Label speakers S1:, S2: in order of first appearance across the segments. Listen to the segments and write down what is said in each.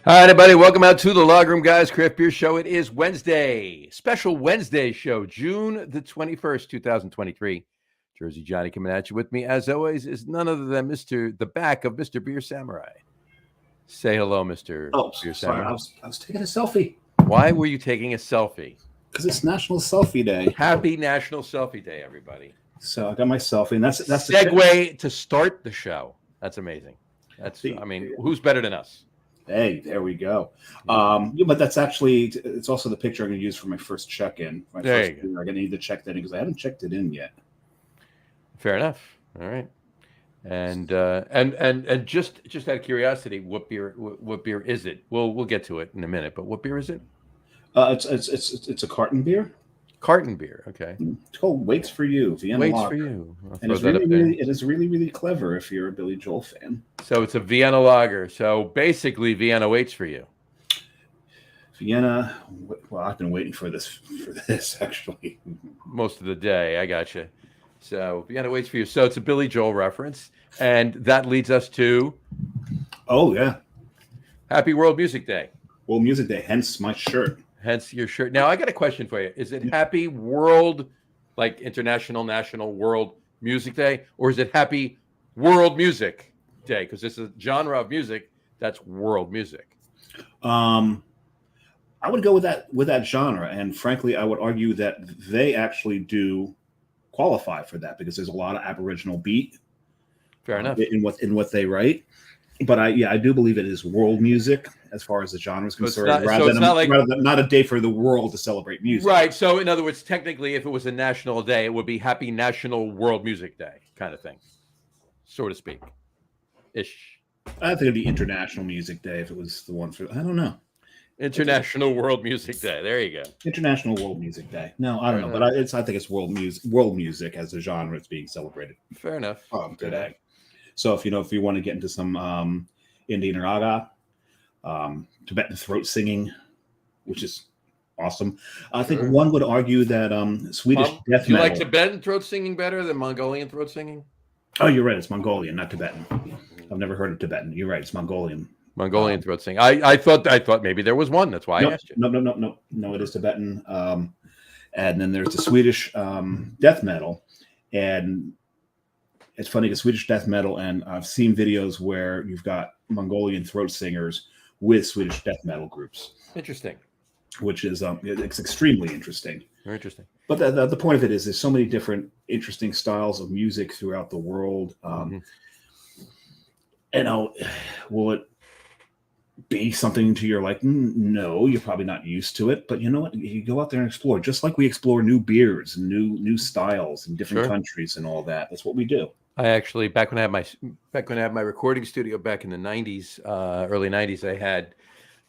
S1: All right, everybody, welcome out to the Log Room Guys Craft Beer Show. It is Wednesday, special Wednesday show, June the 21st, 2023. Jersey Johnny coming at you. With me, as always, is none other than the back of Mr. Beer Samurai. Say hello, Mr. Beer
S2: Sorry,
S1: Samurai.
S2: I was taking a selfie.
S1: Why were you taking a selfie?
S2: Because it's National Selfie Day.
S1: Happy National Selfie Day, everybody.
S2: So I got my selfie, and that's
S1: segue to start the show. That's amazing. Who's better than us?
S2: Hey, there we go. But that's it's also the picture I'm going to use for my first check-in. I'm going to need to check that in because I haven't checked it in yet.
S1: Fair enough. All right. And just out of curiosity, what beer is it? We'll get to it in a minute, but what beer is it?
S2: It's a carton beer.
S1: Carton beer, okay.
S2: It's called Waits for You, Vienna
S1: Waits
S2: Lager.
S1: for You.
S2: And it is really clever if you're a Billy Joel fan.
S1: So it's a Vienna Lager. So basically, Vienna waits for you.
S2: Vienna. Well, I've been waiting for this actually
S1: most of the day. I got you. So Vienna waits for you. So it's a Billy Joel reference, and that leads us to.
S2: Oh yeah.
S1: Happy World Music Day.
S2: World Music Day. Hence my shirt.
S1: Hence your shirt. Now I got a question for you. Is it Happy World, like International, National, World Music Day, or is it Happy World Music Day? Because this is a genre of music that's world music.
S2: I would go with that genre, and frankly, I would argue that they actually do qualify for that because there's a lot of Aboriginal beat.
S1: Fair enough.
S2: In what they write. But I do believe it is world music as far as the genre is concerned, rather than not a day for the world to celebrate music.
S1: Right. So in other words, technically, if it was a national day, it would be Happy National World Music Day kind of thing, so to speak. Ish.
S2: I think it'd be International Music Day if it was the one for, I don't know.
S1: International World Music Day. There you go.
S2: International World Music Day. No, I don't know, but I think it's world music as a genre it's being celebrated.
S1: Fair enough.
S2: Today. So if you want to get into some Indian raga, Tibetan throat singing, which is awesome, I think one would argue that Swedish death metal.
S1: You like Tibetan throat singing better than Mongolian throat singing?
S2: Oh, you're right. It's Mongolian, not Tibetan. I've never heard of Tibetan. You're right. It's Mongolian.
S1: Mongolian throat singing. I thought maybe there was one. That's why I asked you.
S2: No. It is Tibetan. And then there's the Swedish death metal, and it's funny because Swedish death metal, and I've seen videos where you've got Mongolian throat singers with Swedish death metal groups.
S1: Interesting.
S2: Which is it's extremely interesting.
S1: Very interesting.
S2: But the point of it is there's so many different interesting styles of music throughout the world. Will it be something to your like? No, you're probably not used to it. But you know what? You go out there and explore, just like we explore new beers and new styles in different countries and all that. That's what we do.
S1: I actually back when I had my recording studio back in the 90s, early 90s, I had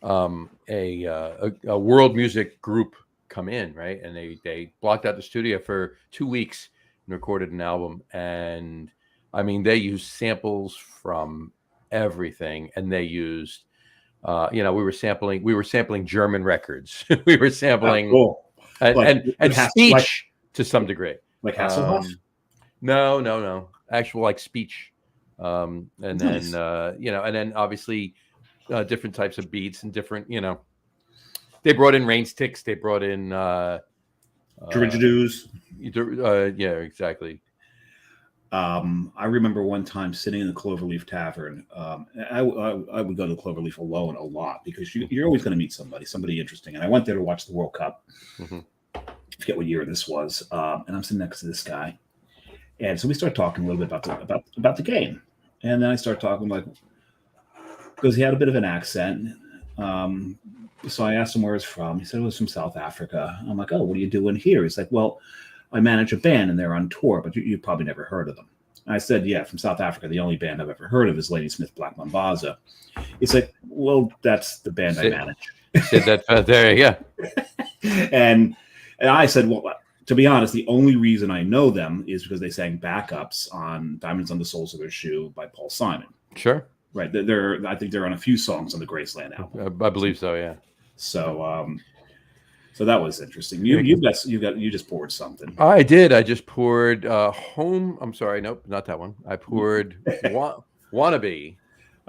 S1: a world music group come in, right? And they blocked out the studio for 2 weeks and recorded an album. And I mean, they used samples from everything, and they used we were sampling German records. We were sampling and speech to some degree.
S2: Like Hasselhoff?
S1: No. Actual like speech. And then and then obviously different types of beats and different, they brought in rain sticks, they brought in
S2: didgeridoos.
S1: Yeah, exactly.
S2: I remember one time sitting in the Cloverleaf Tavern. I would go to the Cloverleaf alone a lot because you're always going to meet somebody interesting. And I went there to watch the World Cup. I forget what year this was. And I'm sitting next to this guy. And so we start talking a little bit about the game. And then I start talking because he had a bit of an accent. So I asked him where he's from. He said it was from South Africa. I'm like, oh, what are you doing here? He's like, well, I manage a band and they're on tour, but you've probably never heard of them. I said, yeah, from South Africa. The only band I've ever heard of is Ladysmith Black Mambaza. He's like, well, that's the band I manage.
S1: Said that there, yeah.
S2: And I said, well, to be honest, the only reason I know them is because they sang backups on Diamonds on the Soles of Their Shoe by Paul Simon.
S1: Sure.
S2: Right. I think they're on a few songs on the Graceland album.
S1: I believe so, yeah.
S2: So that was interesting. You just poured something.
S1: I did. I just poured home. I'm sorry, nope, not that one. I poured Wannabe.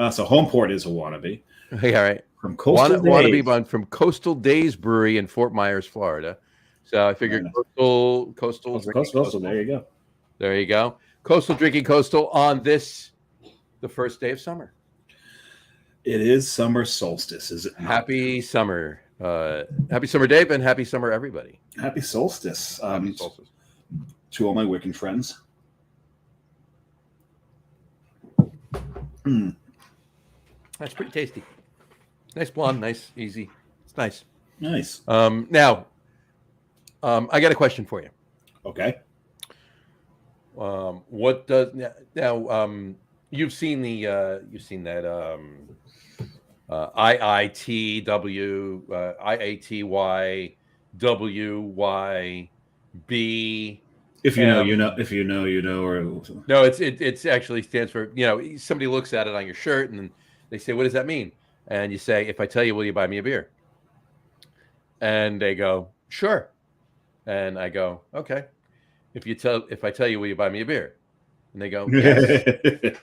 S2: So Homeport is a wannabe.
S1: Hey, all right.
S2: From Coastal
S1: Wannabe
S2: Days.
S1: bun from Coastal Days Brewery in Fort Myers, Florida. So I figured coastal drinking
S2: Coastal.
S1: coastal.
S2: There you go.
S1: There you go. Coastal drinking coastal on the first day of summer.
S2: It is summer solstice, is it not?
S1: Happy summer. Happy summer, Dave, and happy summer, everybody.
S2: Happy solstice.
S1: Happy solstice.
S2: To all my Wiccan friends.
S1: That's pretty tasty. Nice blonde, nice, easy. It's nice.
S2: Nice.
S1: Now, I got a question for you.
S2: Okay.
S1: What does now? You've seen that IITW, IATYWYB.
S2: If you know, you know. If you know, you know. Or
S1: no, it's actually stands for, somebody looks at it on your shirt and then they say, "What does that mean?" And you say, "If I tell you, will you buy me a beer?" And they go, "Sure." And I go, "Okay. If I tell you, will you buy me a beer?" And they go, "Yes."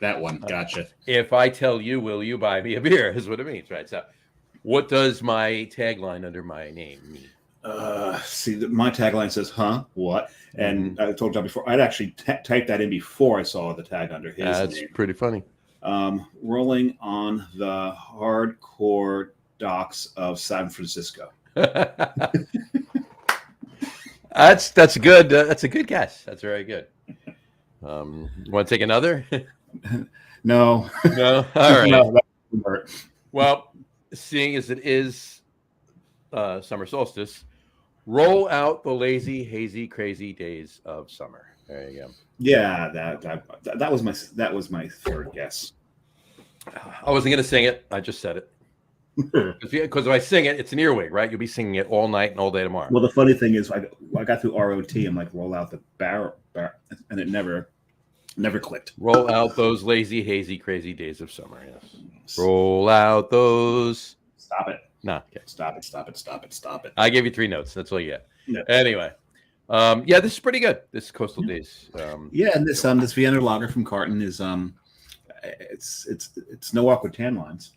S2: That one, gotcha.
S1: If I tell you, will you buy me a beer? Is what it means, right? So, what does my tagline under my name mean?
S2: See, my tagline says, "Huh? What?" And I told John before, I'd actually typed that in before I saw the tag under his name.
S1: That's pretty funny.
S2: Rolling on the hardcore docks of San Francisco.
S1: That's a good. That's a good guess. That's very good. Want to take another?
S2: No.
S1: No. All right.
S2: No,
S1: Well, seeing as it is summer solstice, roll out the lazy, hazy, crazy days of summer. There you go.
S2: Yeah, that was my third guess.
S1: I wasn't going to sing it. I just said it. Because if I sing it, it's an earwig, right? You'll be singing it all night and all day tomorrow.
S2: Well, the funny thing is, I got through ROT. I'm like, roll out the barrel, and it never clicked.
S1: Roll out those lazy, hazy, crazy days of summer. Yes. Roll out those.
S2: Stop it.
S1: No. Okay.
S2: Stop it.
S1: I gave you 3 notes. That's all you get.
S2: Yeah.
S1: Anyway. Yeah, this is pretty good. This Coastal Days.
S2: Yeah, and this Vienna lager from Carton is it's no awkward tan lines.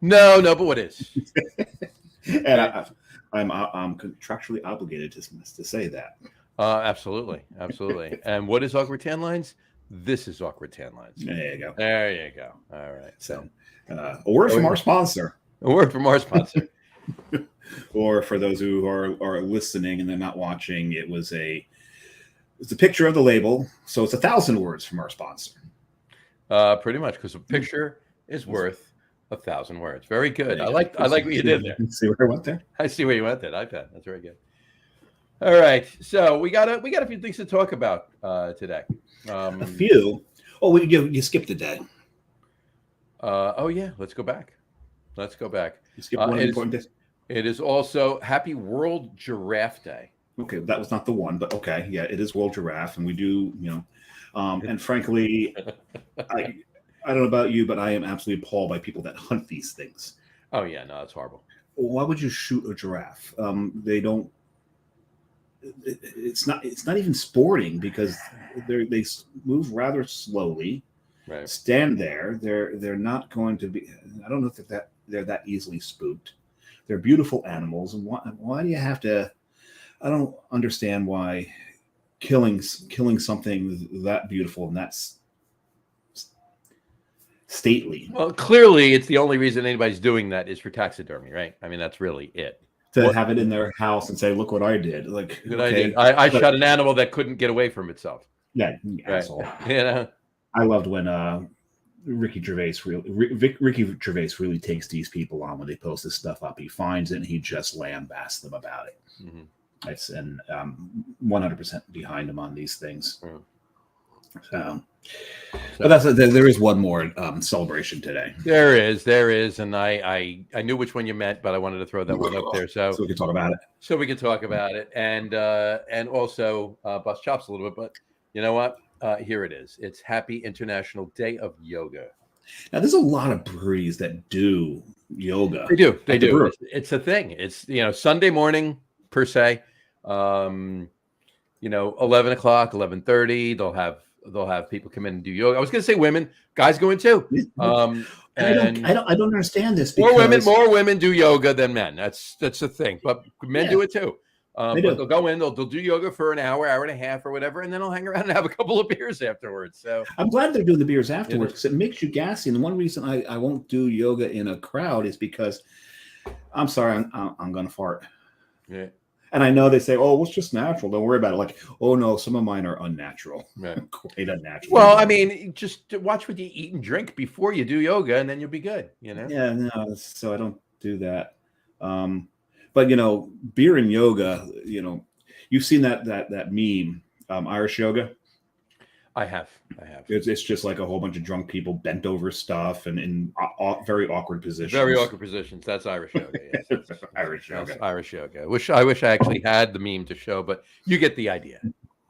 S1: No, but what is?
S2: And I'm contractually obligated to say that.
S1: Absolutely. And what is awkward tan lines? This is awkward tan lines.
S2: There you go.
S1: All right.
S2: So, a word from our sponsor.
S1: A word from our sponsor.
S2: Or for those who are listening and they're not watching, it's a picture of the label, so it's 1,000 words from our sponsor.
S1: Pretty much, because a picture is worth 1,000 words. Very good. I like what you did there.
S2: See where I went there?
S1: I see where you went there. iPad. That's very good. All right. So we got a few things to talk about today.
S2: A few. Oh, you skipped a day.
S1: Oh yeah. Let's go back. You
S2: skipped one important day.
S1: It is also Happy World Giraffe Day.
S2: Okay, that was not the one, but okay, yeah, it is World Giraffe, and we do, and frankly, I don't know about you, but I am absolutely appalled by people that hunt these things.
S1: Oh yeah, no, that's horrible.
S2: Why would you shoot a giraffe? They don't. It's not even sporting because they move rather slowly.
S1: Right.
S2: Stand there. They're not going to be. I don't know if they're that easily spooked. They're beautiful animals, and why do you have to? I don't understand why killing something that beautiful and that's stately.
S1: Well, clearly, it's the only reason anybody's doing that is for taxidermy, right? I mean, that's really it.
S2: To have it in their house and say, "Look what I did!" Like,
S1: okay, I shot an animal that couldn't get away from itself.
S2: Yeah,
S1: right.
S2: Asshole.
S1: I
S2: loved when Ricky Gervais really takes these people on when they post this stuff up. He finds it and he just lambasts them about it.
S1: Mm-hmm.
S2: And 100% behind him on these things.
S1: Mm.
S2: But there is one more celebration today.
S1: There is, and I knew which one you meant, but I wanted to throw that one up there so
S2: we can talk about it.
S1: And also bust chops a little bit. But you know what? Here it is. It's Happy International Day of Yoga.
S2: Now, there's a lot of breweries that do yoga.
S1: They do. It's a thing. It's Sunday morning per se. 11 o'clock, 11:30. They'll have people come in and do yoga. I was going to say women, guys go in too. And
S2: I don't understand this
S1: more women do yoga than men. That's the thing. But men do it too. But they'll go in, they'll do yoga for an hour, hour and a half, or whatever, and then th'll hang around and have a couple of beers afterwards. So
S2: I'm glad they're doing the beers afterwards because it makes you gassy. And one reason I won't do yoga in a crowd is because I'm sorry, I'm gonna fart.
S1: Yeah.
S2: And I know they say, "Oh, it's just natural. Don't worry about it." Like, oh no, some of mine are unnatural.
S1: Right.
S2: Quite unnatural.
S1: Well, I mean, just watch what you eat and drink before you do yoga, and then you'll be good.
S2: Yeah, no. So I don't do that. But beer and yoga. You've seen that meme, Irish yoga.
S1: I have.
S2: It's just like a whole bunch of drunk people bent over stuff and in very awkward positions.
S1: Very awkward positions. That's Irish yoga. Yes.
S2: Irish yoga.
S1: That's Irish yoga. I wish I actually had the meme to show, but you get the idea.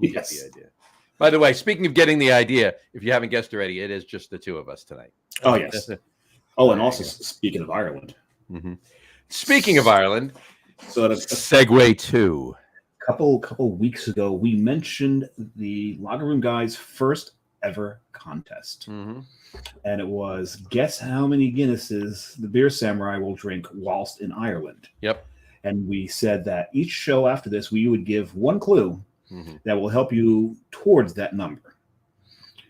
S1: You get the idea. By the way, speaking of getting the idea, if you haven't guessed already, it is just the two of us tonight.
S2: Oh yes. Oh, and also speaking of Ireland.
S1: Mm-hmm. Speaking of Ireland,
S2: so
S1: segue to.
S2: Couple weeks ago, we mentioned the Lager Room Guys' first ever contest.
S1: Mm-hmm.
S2: And it was guess how many Guinnesses the Beer Samurai will drink whilst in Ireland.
S1: Yep.
S2: And we said that each show after this, we would give one clue that will help you towards that number.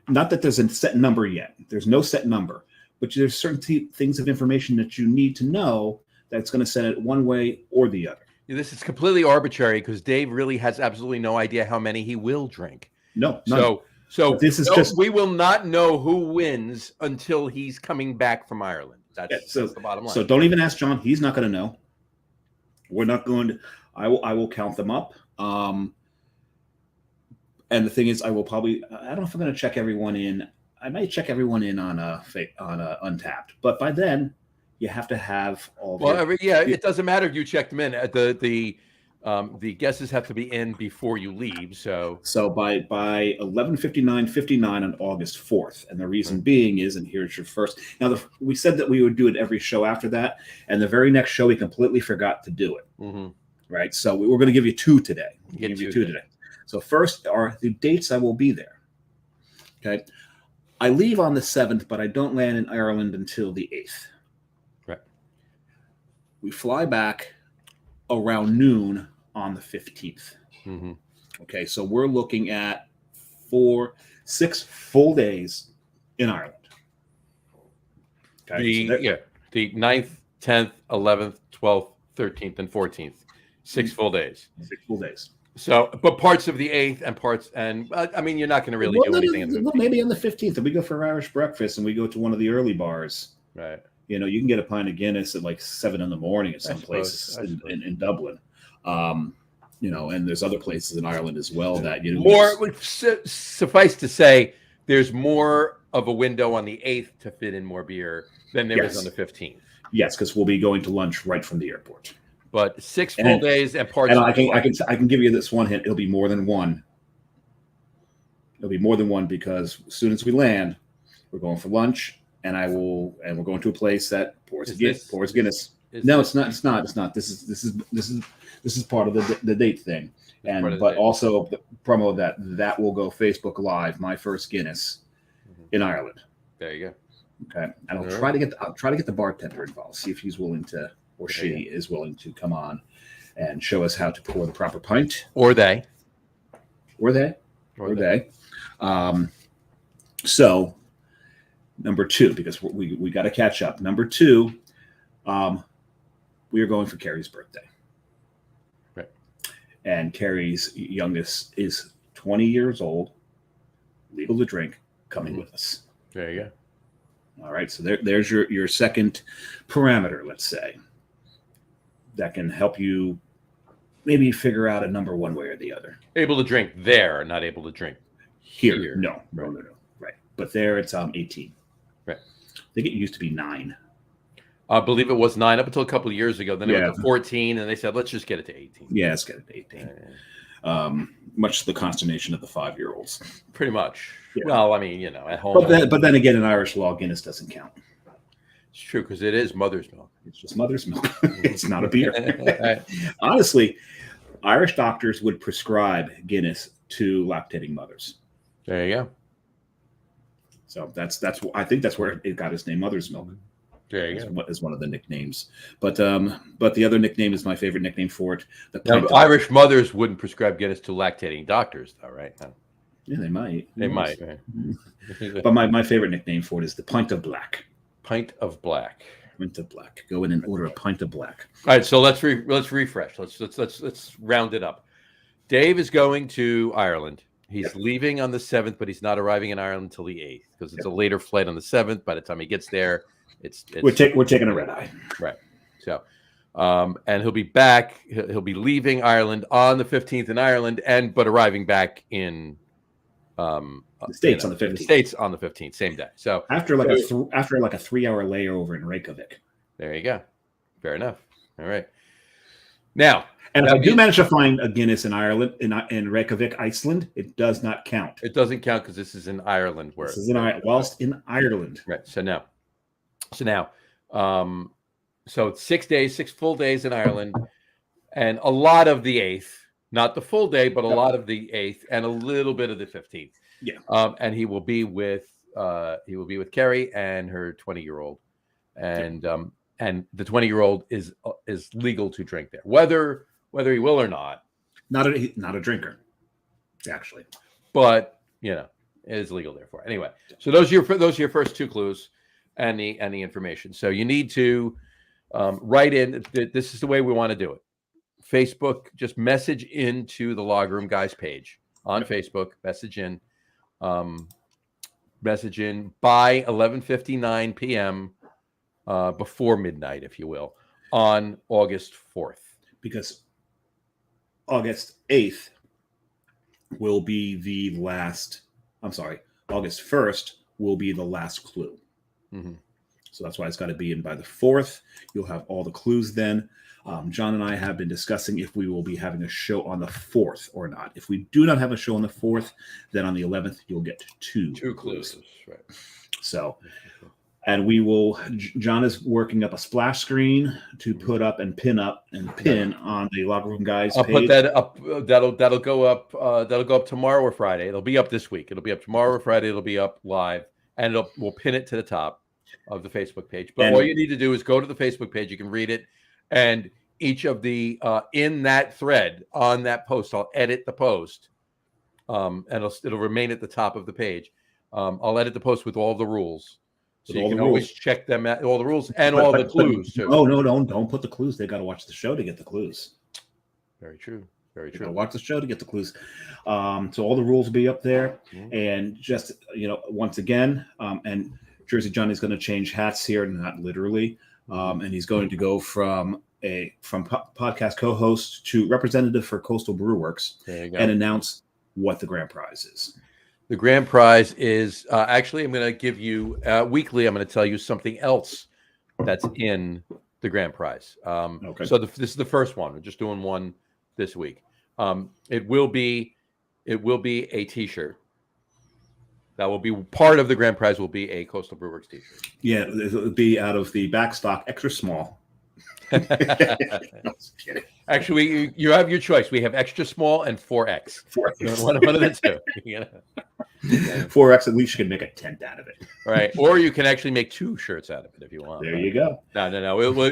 S2: Not that there's a set number yet. There's no set number. But there's certain things of information that you need to know that's going to set it one way or the other.
S1: This is completely arbitrary because Dave really has absolutely no idea how many he will drink.
S2: No.
S1: So
S2: this is just
S1: we will not know who wins until he's coming back from Ireland. That's the bottom line.
S2: So don't even ask John. He's not going to know. We're not going to. I will count them up. And the thing is, I will probably. I don't know if I'm going to check everyone in. I might check everyone in on Untapped, but by then. You have to have all.
S1: Well, it doesn't matter if you check them in. The guesses have to be in before you leave. So
S2: by 11:59:59 on August 4th, and the reason being is, and here's your first. Now we said that we would do it every show after that, and the very next show we completely forgot to do it.
S1: Mm-hmm.
S2: Right, so we're going to give you two today.
S1: Give you two today.
S2: So first are the dates I will be there. Okay, I leave on the 7th, but I don't land in Ireland until the 8th. We fly back around noon on the 15th.
S1: Mm-hmm.
S2: Okay, so we're looking at 6 full days in Ireland. Okay,
S1: the 9th, 10th, 11th, 12th, 13th, and 14th. 6 full days.
S2: 6 full days.
S1: So, but parts of the 8th and I mean, you're not going to really do anything.
S2: Maybe on the 15th, if we go for Irish breakfast and we go to one of the early bars.
S1: Right.
S2: You can get a pint of Guinness at like 7 a.m. at some places in Dublin. And there's other places in Ireland as well that
S1: suffice to say, there's more of a window on the 8th to fit in more beer than there is on the 15th.
S2: Yes, because we'll be going to lunch right from the airport.
S1: But 6 full days and parts.
S2: And I can give you this one hint. It'll be more than one. It'll be more than one because as soon as we land, we're going for lunch. And we're going to a place that pours Guinness. No, it's not. This is part of the date thing, also the promo that will go Facebook Live. My first Guinness in Ireland.
S1: There you go.
S2: Okay, and I'll try to get the bartender involved. See if he's willing to, or she is willing to come on and show us how to pour the proper pint.
S1: Or they.
S2: So. Number 2, because we got to catch up. Number 2, we are going for Carrie's birthday.
S1: Right.
S2: And Carrie's youngest is 20 years old, legal to drink, coming with us.
S1: There you
S2: go. All right. So there's your second parameter, let's say, that can help you maybe figure out a number one way or the other.
S1: Able to drink there, not able to drink
S2: here. No. Right. But there it's 18.
S1: Right.
S2: I think it used to be 9.
S1: I believe it was 9 up until a couple of years ago. Then it went to 14, and they said, let's just get it to 18.
S2: Yeah, let's get it to 18. Much to the consternation of the 5-year-olds.
S1: Pretty much. Yeah. Well, I mean, at home.
S2: But then again, in Irish law, Guinness doesn't count.
S1: It's true, because it is mother's milk.
S2: It's just mother's milk. It's not a beer. Honestly, Irish doctors would prescribe Guinness to lactating mothers.
S1: There you go.
S2: So that's I think that's where it got its name, mother's milk.
S1: There you go.
S2: Is one of the nicknames. But the other nickname is my favorite nickname for it.
S1: Now, Irish mothers wouldn't prescribe Guinness to lactating doctors, though, right? No.
S2: Yeah, they might.
S1: They might. Right?
S2: But my favorite nickname for it is the pint of black.
S1: Pint of black.
S2: Pint of black. Go in and order a pint of black.
S1: All right, so let's refresh. Let's round it up. Dave is going to Ireland. He's leaving on the 7th, but he's not arriving in Ireland until the 8th because it's a later flight on the 7th. By the time he gets there, it's
S2: we're taking a red eye.
S1: Right. So, and he'll be back. He'll be leaving Ireland on the 15th in Ireland, but arriving back in
S2: the States on the 15th.
S1: The States on the 15th, same day. So
S2: after like a 3-hour layover in Reykjavik.
S1: There you go. Fair enough. All right. Now,
S2: and if I do manage to find a Guinness in Ireland, in Reykjavik, Iceland, it does not count.
S1: It doesn't count because this is in Ireland.
S2: This is whilst in Ireland.
S1: Right. So now, so 6 days, 6 full days in Ireland, and a lot of the 8th, not the full day, but a lot of the 8th, and a little bit of the 15th.
S2: Yeah.
S1: And he will be with Carrie and her 20-year-old, and the 20-year-old is legal to drink there, whether he will or not.
S2: Not a drinker, actually,
S1: but it is legal therefore. Anyway, so those are your first 2 clues, and the information. So you need to write in. This is the way we want to do it. Facebook, just message into the Log Room Guys page on Facebook. Message in by 11:59 p.m. Before midnight, if you will, on August 4th.
S2: Because August 8th will be the last. I'm sorry, August 1st will be the last clue.
S1: Mm-hmm.
S2: So that's why it's got to be in by the 4th. You'll have all the clues then. John and I have been discussing if we will be having a show on the 4th or not. If we do not have a show on the 4th, then on the 11th, you'll get two clues.
S1: Right.
S2: So, and we will, John is working up a splash screen to put up and pin on the Locker Room Guys page.
S1: I'll put that up. That'll go up tomorrow or Friday. It'll be up this week. It'll be up tomorrow or Friday. It'll be up live, and we'll pin it to the top of the Facebook page. But all you need to do is go to the Facebook page. You can read it, and each of the in that thread on that post, I'll edit the post, and it'll remain at the top of the page. I'll edit the post with all the rules, so you can always check them at all the rules and all the clues too.
S2: Oh no, don't put the clues. They got to watch the show to get the clues.
S1: Very true. Very true.
S2: Watch the show to get the clues. So all the rules will be up there, and just once again, and Jersey Johnny's going to change hats here, not literally, and he's going to go from podcast co-host to representative for Coastal Brew Works and announce what the grand prize is.
S1: The grand prize is actually, I'm going to give you weekly. I'm going to tell you something else that's in the grand prize. Okay. So this is the first one. We're just doing one this week. It will be a T-shirt. That will be part of the grand prize. Will be a Coastal Brew Works T-shirt.
S2: Yeah, it'll be out of the backstock extra small.
S1: Actually, you have your choice. We have extra small and 4X. 4X. One of the two.
S2: 4X, at least you can make a tent out of it.
S1: Right. Or you can actually make 2 shirts out of it if you want.
S2: There you go.
S1: No. We'll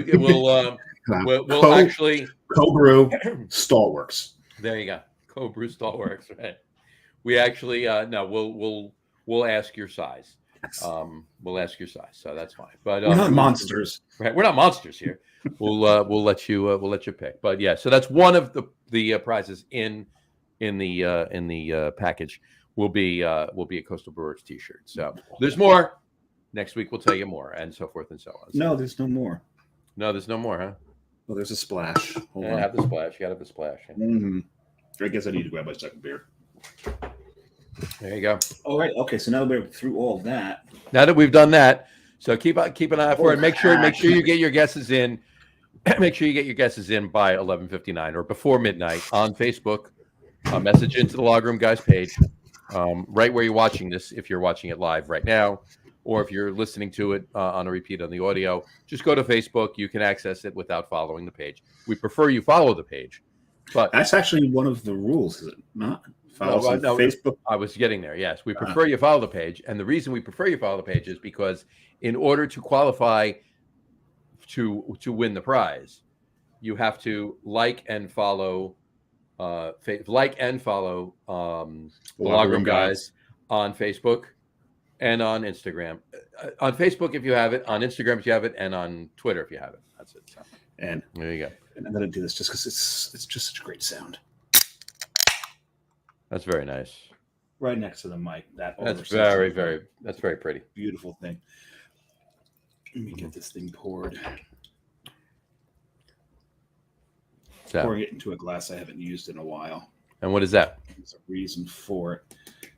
S1: actually
S2: Co-brew Stalworks.
S1: There you go. Co-brew Stalworks. Right. We actually we'll ask your size. We'll ask your size, so that's fine. But
S2: we're not monsters,
S1: right? We're not monsters here. We'll let you pick. But yeah, so that's one of the prizes in the package. Will be a Coastal Brewers T-shirt. So there's more. Next week we'll tell you more, and so forth and so on. So,
S2: no, there's no more.
S1: No, there's no more, huh?
S2: Well, there's a splash.
S1: Hold on. Have the splash. You got to have the splash. Yeah.
S2: Mm-hmm. I guess I need to grab my second beer.
S1: There you go.
S2: All right. Okay. So now that we're through all of that.
S1: Now that we've done that, so keep an eye for it. Make sure you get your guesses in. Make sure you get your guesses in by 11:59 or before midnight on Facebook. Message into the Log Room Guys page, right where you're watching this. If you're watching it live right now, or if you're listening to it on a repeat on the audio, just go to Facebook. You can access it without following the page. We prefer you follow the page, but
S2: that's actually one of the rules, is it not? Facebook.
S1: I was getting there. Yes, we prefer you follow the page, and the reason we prefer you follow the page is because in order to qualify to win the prize. You have to like and follow the
S2: Locker
S1: Locker
S2: Room
S1: Room
S2: Guys.
S1: Guys on Facebook and on Instagram. On Facebook if you have it, on Instagram if you have it, and on Twitter if you have it. That's it. So
S2: And
S1: there you go.
S2: I'm going to do this just because it's just such a great sound.
S1: That's very nice.
S2: Right next to the mic.
S1: That's very pretty.
S2: Beautiful thing. Let me get this thing poured.
S1: So,
S2: Pouring it into a glass I haven't used in a while.
S1: and what is that?
S2: There's a reason for it.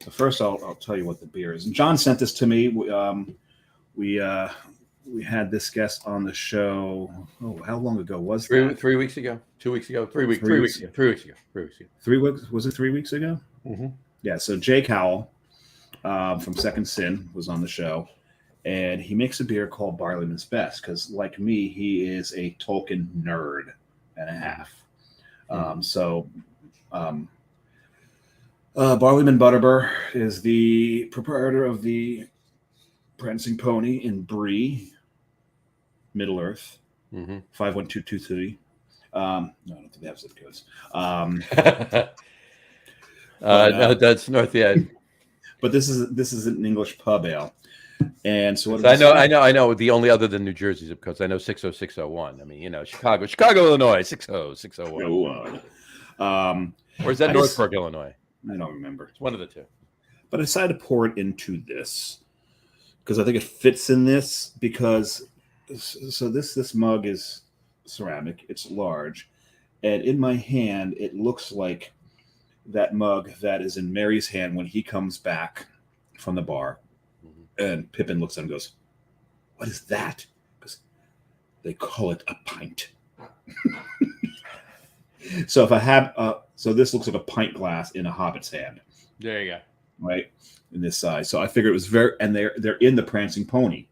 S2: So first, I'll tell you what the beer is. And John sent this to me. We had this guest on the show. Oh, how long ago was that?
S1: 3 weeks ago, 2 weeks ago, 3 weeks,
S2: 3 weeks
S1: ago, 3 weeks ago, 3 weeks ago.
S2: 3 weeks? Was it 3 weeks ago?
S1: Mm-hmm.
S2: Yeah. So Jake Howell from Second Sin was on the show, and he makes a beer called Barleyman's Best because, like me, he is a Tolkien nerd and a half. Barleyman Butterbur is the proprietor of the Prancing Pony in Bree, Middle Earth, 51223. No, I don't think they have zip codes.
S1: No, that's North End.
S2: But this is an English pub ale, and so what?
S1: I know. The only other than New Jersey zip codes, I know 60601. I mean, Chicago, Illinois, 60601. Or is that Northbrook, Illinois?
S2: I don't remember.
S1: It's one of the two.
S2: But I decided to pour it into this because I think it fits in this because this mug is ceramic. It's large, and in my hand it looks like that mug that is in Mary's hand when he comes back from the bar, and Pippin looks at him and goes, "What is that?" Because they call it a pint. So if I have, so this looks like a pint glass in a hobbit's hand.
S1: There you go.
S2: Right, in this size. So I figured it was and they're in the Prancing Pony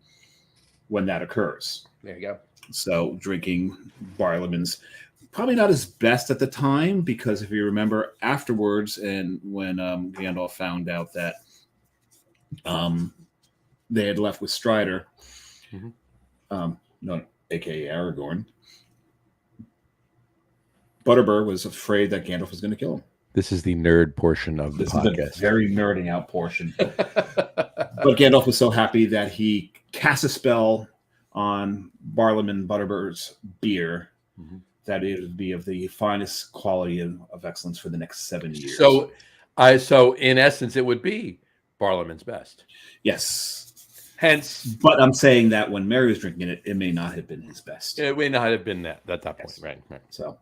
S2: when that occurs.
S1: There you go.
S2: So drinking Barleyman's, probably not his best at the time, because if you remember afterwards, and when Gandalf found out that they had left with Strider, aka Aragorn, Butterbur was afraid that Gandalf was going to kill him.
S1: This is the nerd portion of the podcast.
S2: Is the very nerding out portion. But Gandalf was so happy that he cast a spell on Barleyman Butterbur's beer that it would be of the finest quality of excellence for the next 7 years.
S1: So in essence, it would be Barleyman's Best.
S2: Yes.
S1: Hence,
S2: but I'm saying that when Mary was drinking it, it may not have been his best.
S1: It may not have been that at that point, right?
S2: So,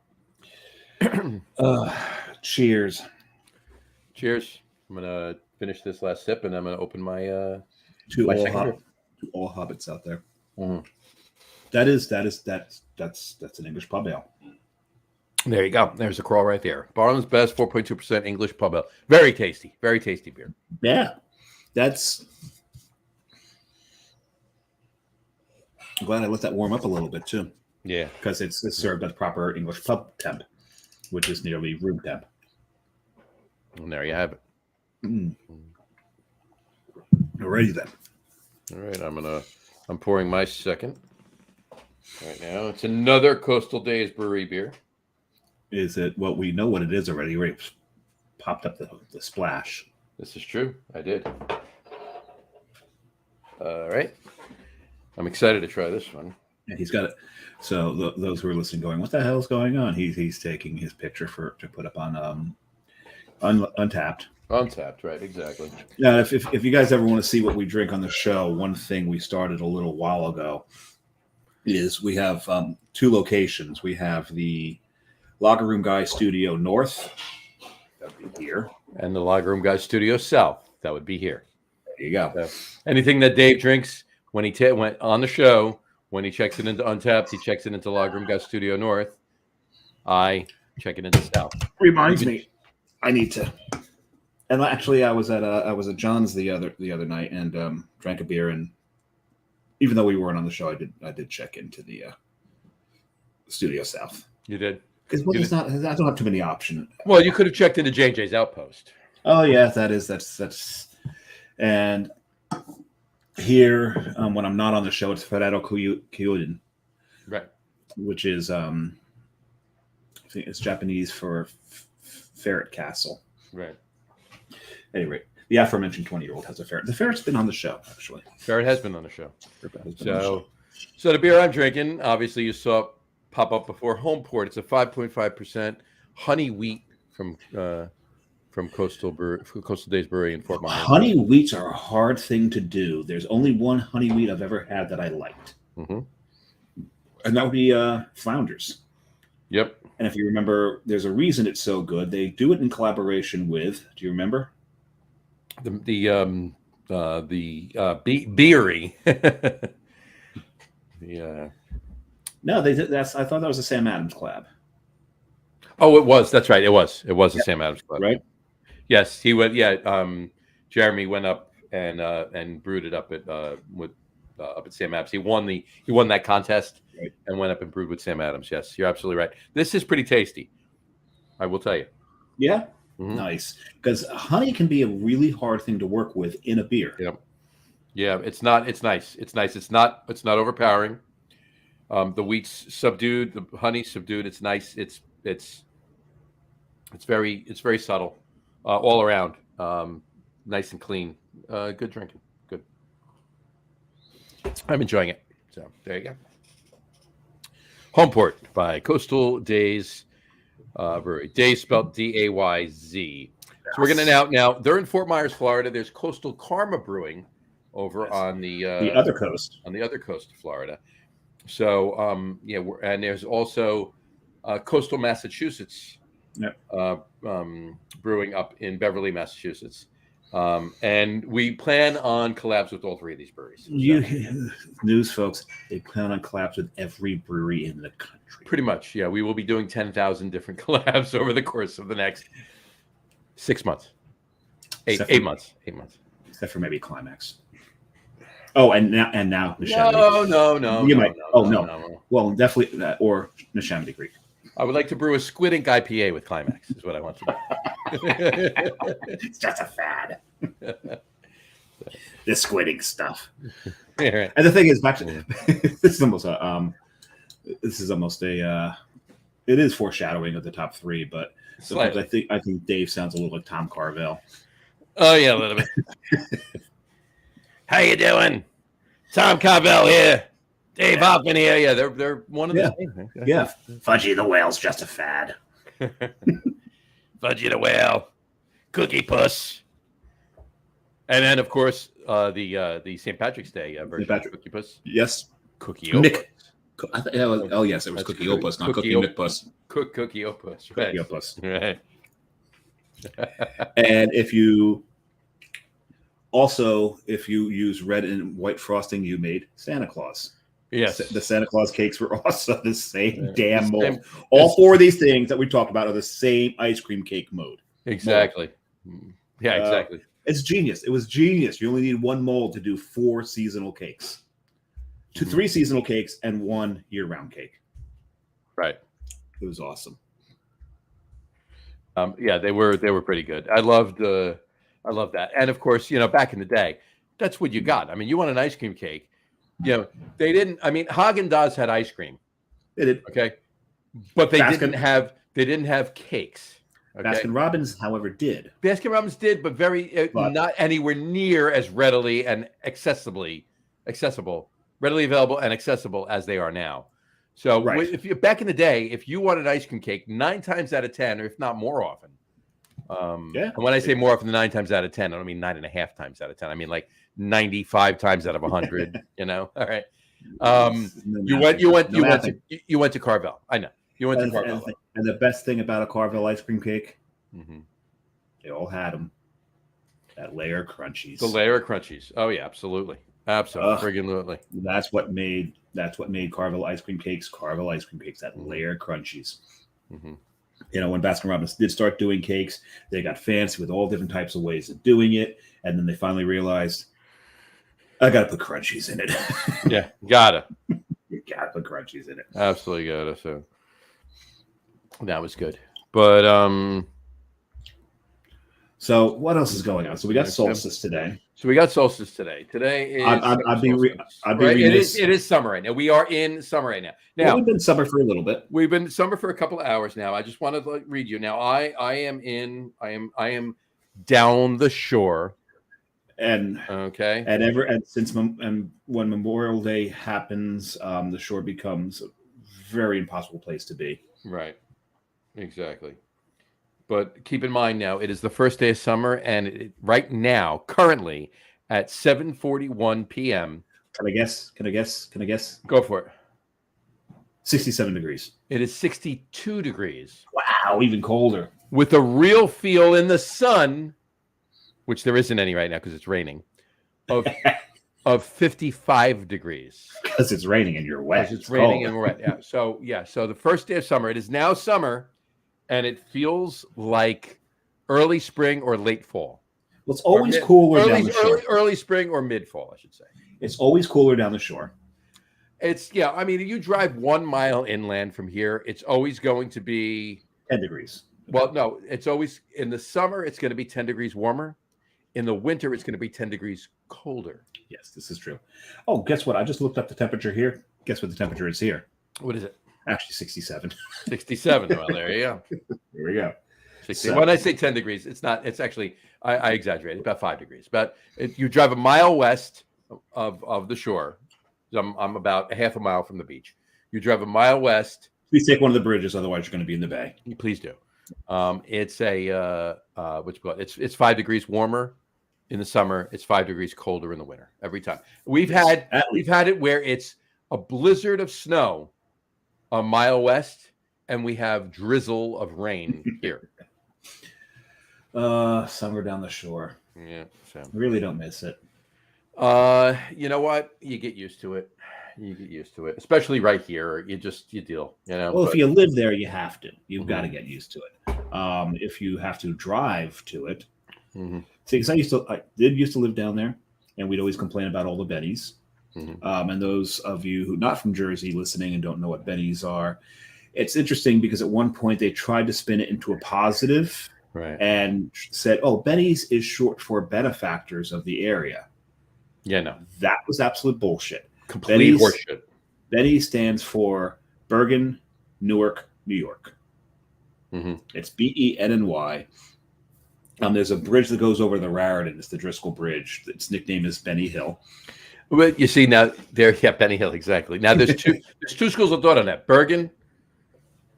S2: cheers.
S1: Cheers. I'm gonna finish this last sip, and I'm gonna open my
S2: to all hobbits out there. That's an English pub ale. There you go.
S1: There's a crawl right there. Barleyman's Best, 4.2% English pub ale. Very tasty beer.
S2: Yeah, I'm glad I let that warm up a little bit too.
S1: Yeah,
S2: because it's served at proper English pub temp, which is nearly room temp.
S1: And there you have it.
S2: Alrighty then.
S1: All right, I'm pouring my second right now. It's another Coastal Days Brewery beer.
S2: Is it? Well, we know what it is already. We popped up the splash.
S1: This is true. I did. All right. I'm excited to try this one.
S2: And he's got it. So those who are listening, going, "What the hell is going on?" He's taking his picture to put up on Untapped.
S1: Untapped, right? Exactly.
S2: Now, if you guys ever want to see what we drink on the show, one thing we started a little while ago is we have two locations. We have the Locker Room Guy Studio North, that would be here,
S1: and the Locker Room Guy Studio South, that would be here.
S2: There you go.
S1: So anything that Dave drinks when he went on the show, when he checks it into Untapped, he checks it into Locker Room Guy Studio North. I check it into South.
S2: Reminds me, I need to. And actually, I was at John's the other night and drank a beer, and even though we weren't on the show, I did check into the Studio South.
S1: You did,
S2: because I don't have too many options.
S1: Well, you could have checked into JJ's Outpost.
S2: Oh yeah, that's and here when I'm not on the show, it's Ferrero Cuyoden.
S1: Right.
S2: which is I think it's Japanese for ferret castle.
S1: Right.
S2: Anyway, the aforementioned 20-year-old has a ferret. The ferret's been on the show, actually.
S1: Ferret has been on the show.
S2: So
S1: the beer I'm drinking, obviously you saw it pop up before, Homeport. It's a 5.5% honey wheat from Coastal Days Brewery in Fort Myers.
S2: Honey wheats are a hard thing to do. There's only one honey wheat I've ever had that I liked.
S1: Mm-hmm.
S2: And that would be Flounders.
S1: Yep.
S2: And if you remember, there's a reason it's so good. They do it in collaboration with, do you remember?
S1: The Beery.
S2: No, they did. I thought that was a Sam Adams collab.
S1: Oh, it was. That's right. It was a Sam Adams collab.
S2: Right?
S1: Yes, he went. Yeah, Jeremy went up and brewed it up at Sam Adams. He won that contest and went up and brewed with Sam Adams. Yes, you're absolutely right. This is pretty tasty. I will tell you.
S2: Yeah.
S1: Mm-hmm.
S2: Nice. Because honey can be a really hard thing to work with in a beer.
S1: Yep. Yeah, it's nice. It's nice. It's not overpowering. The wheat's subdued, the honey's subdued. It's nice. It's very subtle, all around. Nice and clean. Good drinking. Good. I'm enjoying it. So there you go. Homeport by Coastal Days Brewery. Days spelled Dayz. So we're gonna now they're in Fort Myers, Florida. There's Coastal Karma Brewing over on the
S2: other coast.
S1: On the other coast of Florida. So and there's also Coastal Massachusetts brewing up in Beverly, Massachusetts. And we plan on collabs with all three of these breweries.
S2: News, folks, they plan on collabs with every brewery in the country.
S1: Pretty much, yeah. We will be doing 10,000 different collabs over the course of the next 6 months. Eight months.
S2: Except for maybe Climax. Oh, and now
S1: No.
S2: You might. No. Well, definitely that, or Neshaminy Creek.
S1: I would like to brew a squid ink IPA with Climax. Is what I want to do.
S2: It's just a fad. This squid ink stuff.
S1: Yeah, right.
S2: And the thing is, back to this is almost a. It is foreshadowing of the top three, but sometimes I think Dave sounds a little like Tom Carvel.
S1: Oh yeah, a little bit. How you doing? Tom Carvel here. Dave Hoffman here. Yeah, they're one of the same.
S2: Yeah. Fudgy the Whale's just a fad.
S1: Fudgy the Whale. Cookie Puss. And then, of course, the St. Patrick's Day version of Cookie Puss.
S2: Yes.
S1: Cookie Opus.
S2: Yes, it was Cookie Opus, not Cookie McPuss.
S1: Cookie Opus. Right.
S2: Cookie Opus.
S1: Right.
S2: And if you use red and white frosting, you made Santa Claus.
S1: Yes.
S2: The Santa Claus cakes were also the same damn mold. All four of these things that we talked about are the same ice cream cake mode.
S1: Exactly. Mold. Yeah, exactly.
S2: It's genius. It was genius. You only need one mold to do 4 seasonal cakes. 3 seasonal cakes and 1 year-round cake.
S1: Right.
S2: It was awesome.
S1: Yeah, they were pretty good. I loved that. And of course, back in the day, that's what you got. I mean, you want an ice cream cake. They didn't. I mean, Haagen-Dazs had ice cream.
S2: They did.
S1: Okay, but they didn't have cakes. Okay?
S2: Baskin-Robbins, however, did.
S1: Baskin-Robbins did, but not anywhere near as readily and readily available and accessible as they are now. So if you back in the day, if you wanted ice cream cake, 9 times out of 10, or if not more often. And when I say more often than 9 times out of 10, I don't mean 9.5 times out of 10. I mean like 95 times out of 100. All right. You went to Carvel. I know you went to Carvel.
S2: And the best thing about a Carvel ice cream cake, they all had them. That layer crunchies.
S1: The layer crunchies. Oh yeah, absolutely. Absolutely.
S2: That's what made Carvel ice cream cakes. That layer crunchies. When Baskin-Robbins did start doing cakes, they got fancy with all different types of ways of doing it, and then they finally realized, I gotta put crunchies in it.
S1: Yeah, gotta.
S2: You gotta put crunchies in it.
S1: Absolutely gotta. So that was good, but
S2: So what else is going on? So we got Solstice today.
S1: So we got solstice today. Today is
S2: I'd be
S1: right?
S2: remiss.
S1: It is summer right now. We are in summer right now.
S2: Well, we've been summer for a little bit.
S1: We've been summer for a couple of hours now. I just want to read you. Now I am down the shore.
S2: And
S1: okay.
S2: And when Memorial Day happens, the shore becomes a very impossible place to be.
S1: Right. Exactly. But keep in mind now, it is the first day of summer, and right now, currently at 7:41 p.m.
S2: Can I guess?
S1: Go for it.
S2: 67 degrees.
S1: It is 62 degrees.
S2: Wow, even colder.
S1: With a real feel in the sun, which there isn't any right now because it's raining, of 55 degrees.
S2: Because it's raining and you're wet.
S1: It's raining and we're wet. Yeah. So the first day of summer, it is now summer. And it feels like early spring or late fall.
S2: Well, it's always cooler down the shore.
S1: Early spring or mid fall, I should say.
S2: It's always cooler down the shore.
S1: I mean, if you drive 1 mile inland from here, it's always going to be
S2: 10 degrees.
S1: Well, no, it's always in the summer, it's going to be 10 degrees warmer. In the winter, it's going to be 10 degrees colder.
S2: Yes, this is true. Oh, guess what? I just looked up the temperature here. Guess what the temperature is here?
S1: What is it?
S2: Actually, 67.
S1: 67. Well, there you go.
S2: There we go.
S1: When I say 10 degrees, it's not. It's actually, I exaggerate. It's about 5 degrees. But you drive a mile west of the shore. I'm about a half a mile from the beach. You drive a mile west.
S2: Please take one of the bridges, otherwise you're going to be in the bay.
S1: Please do. It's it's 5 degrees warmer in the summer. It's 5 degrees colder in the winter every time. We've had it where it's a blizzard of snow a mile west, and we have drizzle of rain here.
S2: Summer down the shore.
S1: Yeah, so.
S2: I really don't miss it.
S1: You know what? You get used to it. Especially right here. You deal.
S2: Well, if you live there, you have to. You've got to get used to it. If you have to drive to it, see, because I did used to live down there, and we'd always complain about all the bennies. And those of you who not from Jersey listening and don't know what bennies are, it's interesting because at one point they tried to spin it into a positive,
S1: right? And
S2: said, "Oh, bennies is short for benefactors of the area."
S1: Yeah, no,
S2: that was absolute bullshit.
S1: Complete horseshit.
S2: Benny stands for Bergen, Newark, New York. It's BENNY. There's a bridge that goes over the Raritan. It's the Driscoll Bridge. Its nickname is Benny Hill.
S1: Well, you see now Benny Hill, exactly. Now there's two schools of thought on that. Bergen,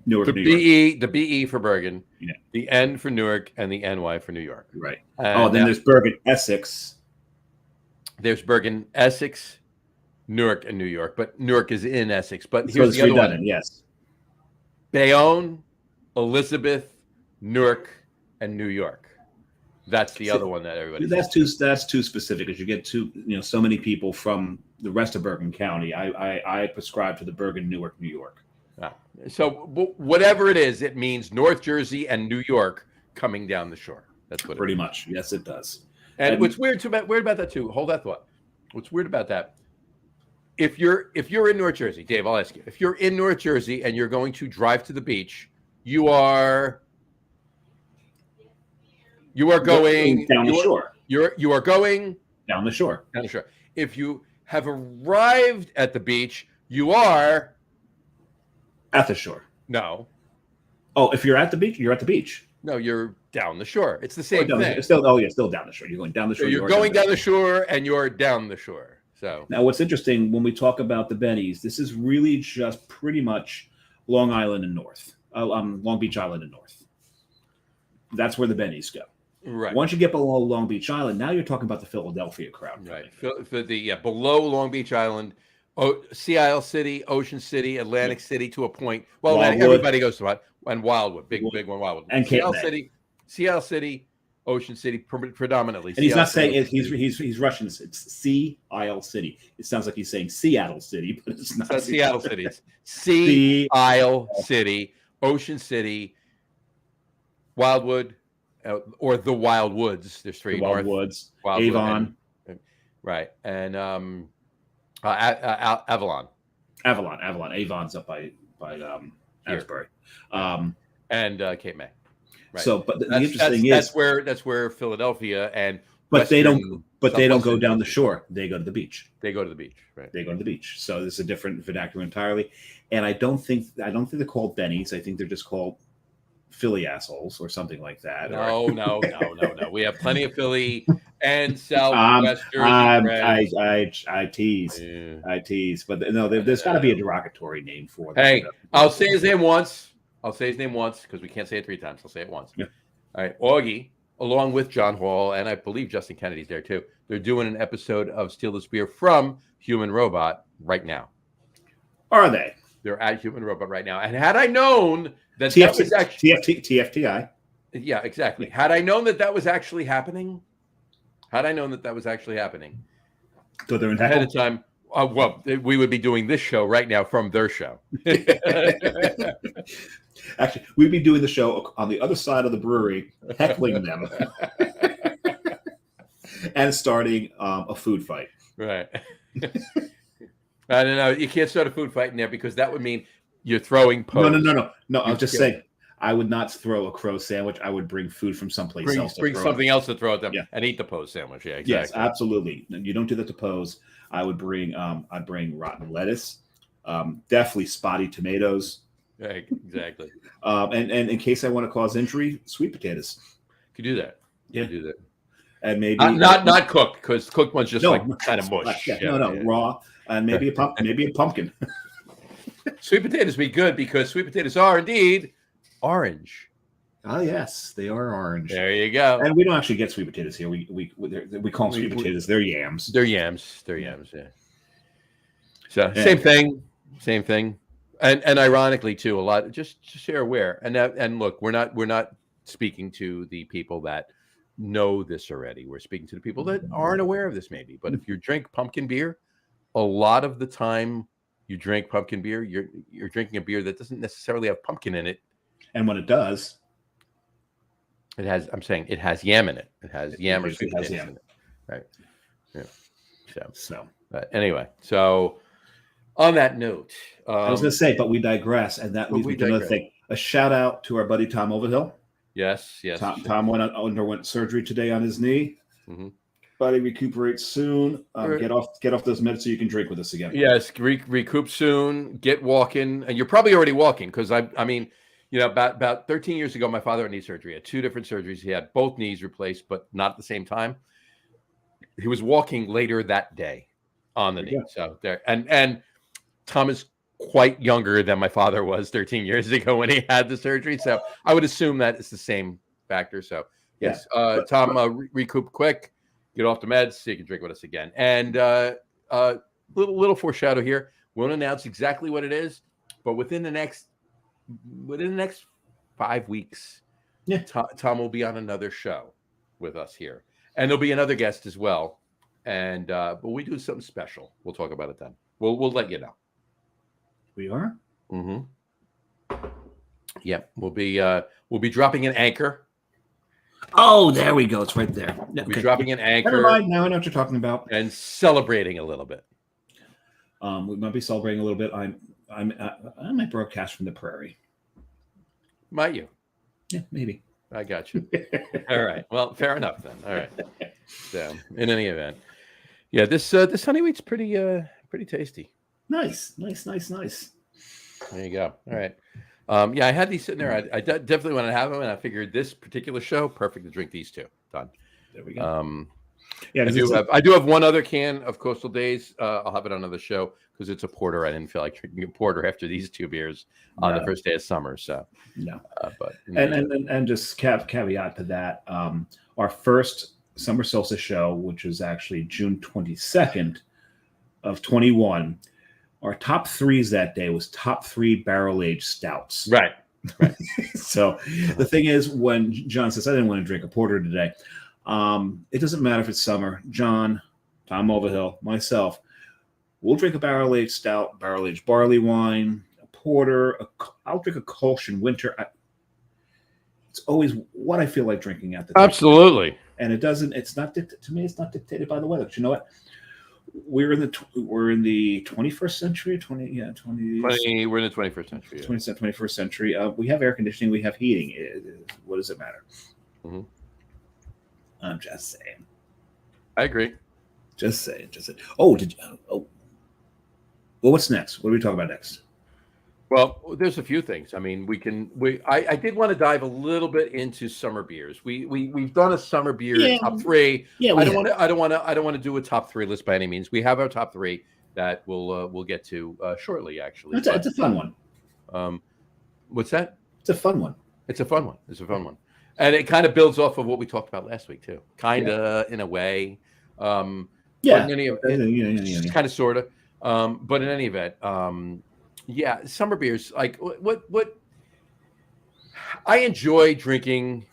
S2: Newark,
S1: New York. The BE for Bergen,
S2: yeah.
S1: The N for Newark, and the NY for New York.
S2: Right. Then there's Bergen, Essex.
S1: There's Bergen, Essex, Newark, and New York. But Newark is in Essex. But here's the other one.
S2: Yes.
S1: Bayonne, Elizabeth, Newark, and New York. That's the other one that everybody.
S2: That's too specific because you get so many people from the rest of Bergen County. I prescribe to the Bergen, Newark, New York.
S1: So whatever it is, it means North Jersey and New York coming down the shore. That's what.
S2: Pretty much, yes, it does.
S1: And what's weird about that too? Hold that thought. What's weird about that? If you're in North Jersey, Dave, I'll ask you. If you're in North Jersey and you're going to drive to the beach, you are going
S2: down the shore.
S1: You are going
S2: down the shore.
S1: Down the shore. If you have arrived at the beach, you are
S2: at the shore.
S1: No.
S2: Oh, if you're at the beach, you're at the beach.
S1: No, you're down the shore. It's the same thing.
S2: Still down the shore. You're going down the shore.
S1: So you're going down the shore, and you're down the shore. So
S2: now, what's interesting when we talk about the bennies, this is really just pretty much Long Island and North, Long Beach Island and North. That's where the bennies go.
S1: Right.
S2: Once you get below Long Beach Island, now you're talking about the Philadelphia crowd.
S1: Right. Below Long Beach Island, Sea Isle City, Ocean City, Atlantic City to a point. Well, everybody goes to that. And Wildwood, big one, Wildwood.
S2: And
S1: Sea Isle City, Ocean City, predominantly.
S2: And he's not saying it, he's Russian. It's Sea Isle City. It sounds like he's saying Seattle City, but it's not.
S1: It's Seattle City. It's Sea Isle City, Ocean City, Wildwood. Or the Wild Woods. There's three.
S2: Wild Woods, Avon,
S1: right, and Avalon.
S2: Avon's up by Asbury,
S1: and Cape May.
S2: Right. So, but the interesting is
S1: that's where Philadelphia and
S2: but they don't. But they don't
S1: Someplace
S2: go
S1: in
S2: down the
S1: Jersey.
S2: shore. They go to the beach.
S1: They go to the beach, right?
S2: They go to the beach. So this is a different vernacular entirely. And I don't think they're called Bennies. I think they're just called Philly assholes or something like that.
S1: No. We have plenty of Philly and Southwest Jersey friends.
S2: I tease.
S1: Yeah.
S2: I tease. But no, there's got to be a derogatory name for them.
S1: Hey, I'll say his name once. Because we can't say it 3 times. I'll say it once.
S2: Yeah.
S1: All right. Augie, along with John Hall, and I believe Justin Kennedy's there too. They're doing an episode of Steal the Spear from Human Robot right now.
S2: Are they?
S1: They're at Human Robot right now. And had I known that
S2: TFT,
S1: that was actually
S2: TFTI.
S1: Yeah, exactly. Had I known that was actually happening,
S2: So they're in
S1: ahead of time, we would be doing this show right now from their show.
S2: Actually, we'd be doing the show on the other side of the brewery, heckling them, and starting a food fight.
S1: Right. I don't know. You can't start a food fight in there because that would mean you're throwing pose.
S2: No. I'm just saying, I would not throw a crow sandwich. I would bring food from someplace else.
S1: Bring something else to throw at them,
S2: Yeah.
S1: and eat the pose sandwich. Yeah, exactly.
S2: Yes, absolutely. You don't do that to pose. I would bring. I'd bring rotten lettuce, definitely spotty tomatoes.
S1: Right, exactly.
S2: And in case I want to cause injury, sweet potatoes.
S1: Could do that.
S2: Yeah.
S1: Could do that.
S2: And maybe
S1: not cooked, because cooked one's just kind of mush.
S2: Raw, and maybe a pumpkin.
S1: Sweet potatoes be good because sweet potatoes are indeed orange.
S2: Oh yes, they are orange.
S1: There you go.
S2: And we don't actually get sweet potatoes here. We call them sweet potatoes. They're yams.
S1: They're yams. Yeah. So same thing. And ironically too, a lot just so you're aware. And look, we're not speaking to the people that know this already. We're speaking to the people that aren't aware of this maybe. But if you drink pumpkin beer, a lot of the time you drink pumpkin beer, you're drinking a beer that doesn't necessarily have pumpkin in it.
S2: And when it does,
S1: it has yam in it. It has yam or sweet potatoes in it. Right. Yeah. So but anyway, so on that note,
S2: I was going to say, but we digress, and that leads me to another thing. A shout out to our buddy Tom Overhill.
S1: Yes.
S2: Tom underwent surgery today on his knee.
S1: Mm-hmm.
S2: Buddy, recuperate soon. Get off those meds so you can drink with us again.
S1: Yes, recoup soon. Get walking, and you're probably already walking because I mean, about 13 years ago, my father had knee surgery. He had 2 different surgeries. He had both knees replaced, but not at the same time. He was walking later that day on the knee. So there, and Tom is quite younger than my father was 13 years ago when he had the surgery. So I would assume that it's the same factor. So yes, Tom, recoup quick, get off the meds so you can drink with us again. And little foreshadow here. We won't announce exactly what it is, but within the next 5 weeks, Tom will be on another show with us here, and there'll be another guest as well. And but we do something special. We'll talk about it then. We'll let you know.
S2: We are.
S1: Mm-hmm. Yeah, we'll be dropping an anchor.
S2: Oh, there we go. It's right there.
S1: We'll be dropping an anchor.
S2: Never mind. Now I know what you're talking about.
S1: And celebrating a little bit.
S2: We might be celebrating a little bit. I might broadcast from the prairie.
S1: Might you?
S2: Yeah, maybe.
S1: I got you. All right. Well, fair enough then. All right. So, in any event, yeah, this honey wheat's pretty tasty.
S2: Nice. There
S1: you go. All right. I had these sitting there. I definitely want to have them, and I figured this particular show perfect to drink these 2. Done.
S2: There we go.
S1: I do have one other can of Coastal Days. I'll have it on another show because it's a porter. I didn't feel like drinking a porter after these 2 beers on the first day of summer. So
S2: no,
S1: but
S2: and just caveat to that, our first Summer Solstice show, which was actually June 22nd of 21. Our top 3s that day was top 3 barrel-aged stouts.
S1: Right.
S2: So the thing is, when John says, I didn't want to drink a porter today, it doesn't matter if it's summer. John, Tom Overhill, myself, we'll drink a barrel-aged stout, barrel-aged barley wine, a porter. I'll drink a Kolsch in winter. It's always what I feel like drinking at the time.
S1: Absolutely.
S2: And it's not dictated by the weather. But you know what? We're in the 21st century.
S1: We're in the 21st century.
S2: 21st century. We have air conditioning. We have heating. What does it matter?
S1: Mm-hmm.
S2: I'm just saying.
S1: I agree.
S2: Just saying. Oh, did you? Oh, well, what's next? What are we talking about next?
S1: Well, there's a few things. I mean, I did want to dive a little bit into summer beers. We've done a summer beer
S2: Yeah,
S1: top three.
S2: yeah,
S1: I don't want to do a top three list by any means. We have our top three that we'll get to shortly, actually.
S2: It's a fun one.
S1: Um, what's that?
S2: It's a fun one.
S1: It's a fun one. It's a fun one, and it kind of builds off of what we talked about last week too. Kind of in a way.
S2: Yeah,
S1: but in any event, kind of sort of. But in any event, yeah, summer beers. Like what I enjoy drinking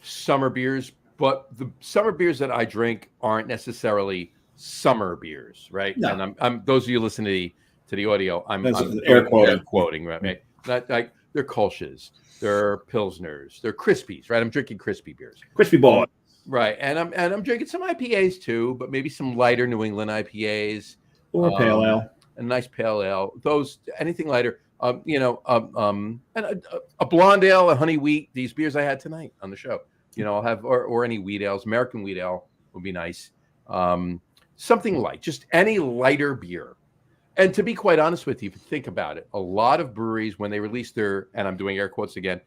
S1: summer beers, but the summer beers that I drink aren't necessarily summer beers, right?
S2: No.
S1: And I'm those of you listening to the audio, I'm
S2: air quoting,
S1: right? Not like they're Kolsch's, they're Pilsners, they're Crispies, right? I'm drinking crispy beers,
S2: crispy ball,
S1: right? And I'm drinking some IPAs too, but maybe some lighter New England IPAs
S2: or pale ale.
S1: A nice pale ale. Those anything lighter. And a blonde ale, a honey wheat. These beers I had tonight on the show. I'll have or any wheat ales. American wheat ale would be nice. Something light, just any lighter beer. And to be quite honest with you, if you think about it, a lot of breweries when they release their, and I'm doing air quotes again,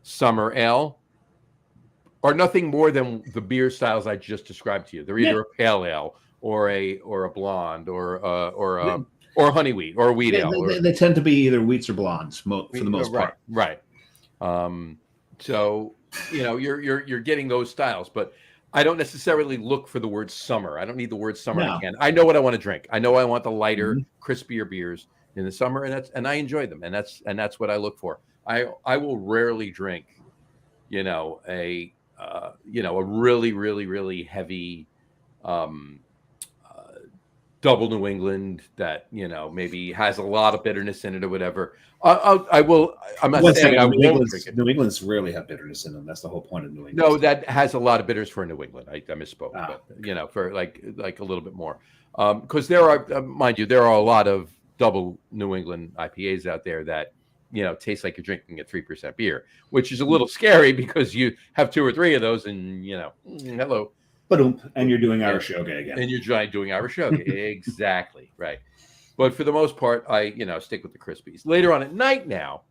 S1: summer ale, are nothing more than the beer styles I just described to you. They're either a pale ale or a blonde or honey wheat or wheat ale.
S2: They tend to be either wheats or blondes for the most part.
S1: Right. So you're getting those styles, but I don't necessarily look for the word summer. I don't need the word summer again. I know what I want to drink. I know I want the lighter, crispier beers in the summer, and I enjoy them, and that's what I look for. I will rarely drink, a really really really heavy. Double New England that maybe has a lot of bitterness in it or whatever. I will. I'm not saying I won't drink it.
S2: New England's rarely have bitterness in them. That's the whole point of New England.
S1: No, that has a lot of bitters for New England. I misspoke, but for like a little bit more, because there are, mind you, there are a lot of double New England IPAs out there that taste like you're drinking a 3% beer, which is a little scary because you have 2 or 3 of those, and hello.
S2: And you're doing Irish yoga again.
S1: And you're doing Irish yoga. Exactly. Right. But for the most part, I, stick with the Crispies. Later on at night now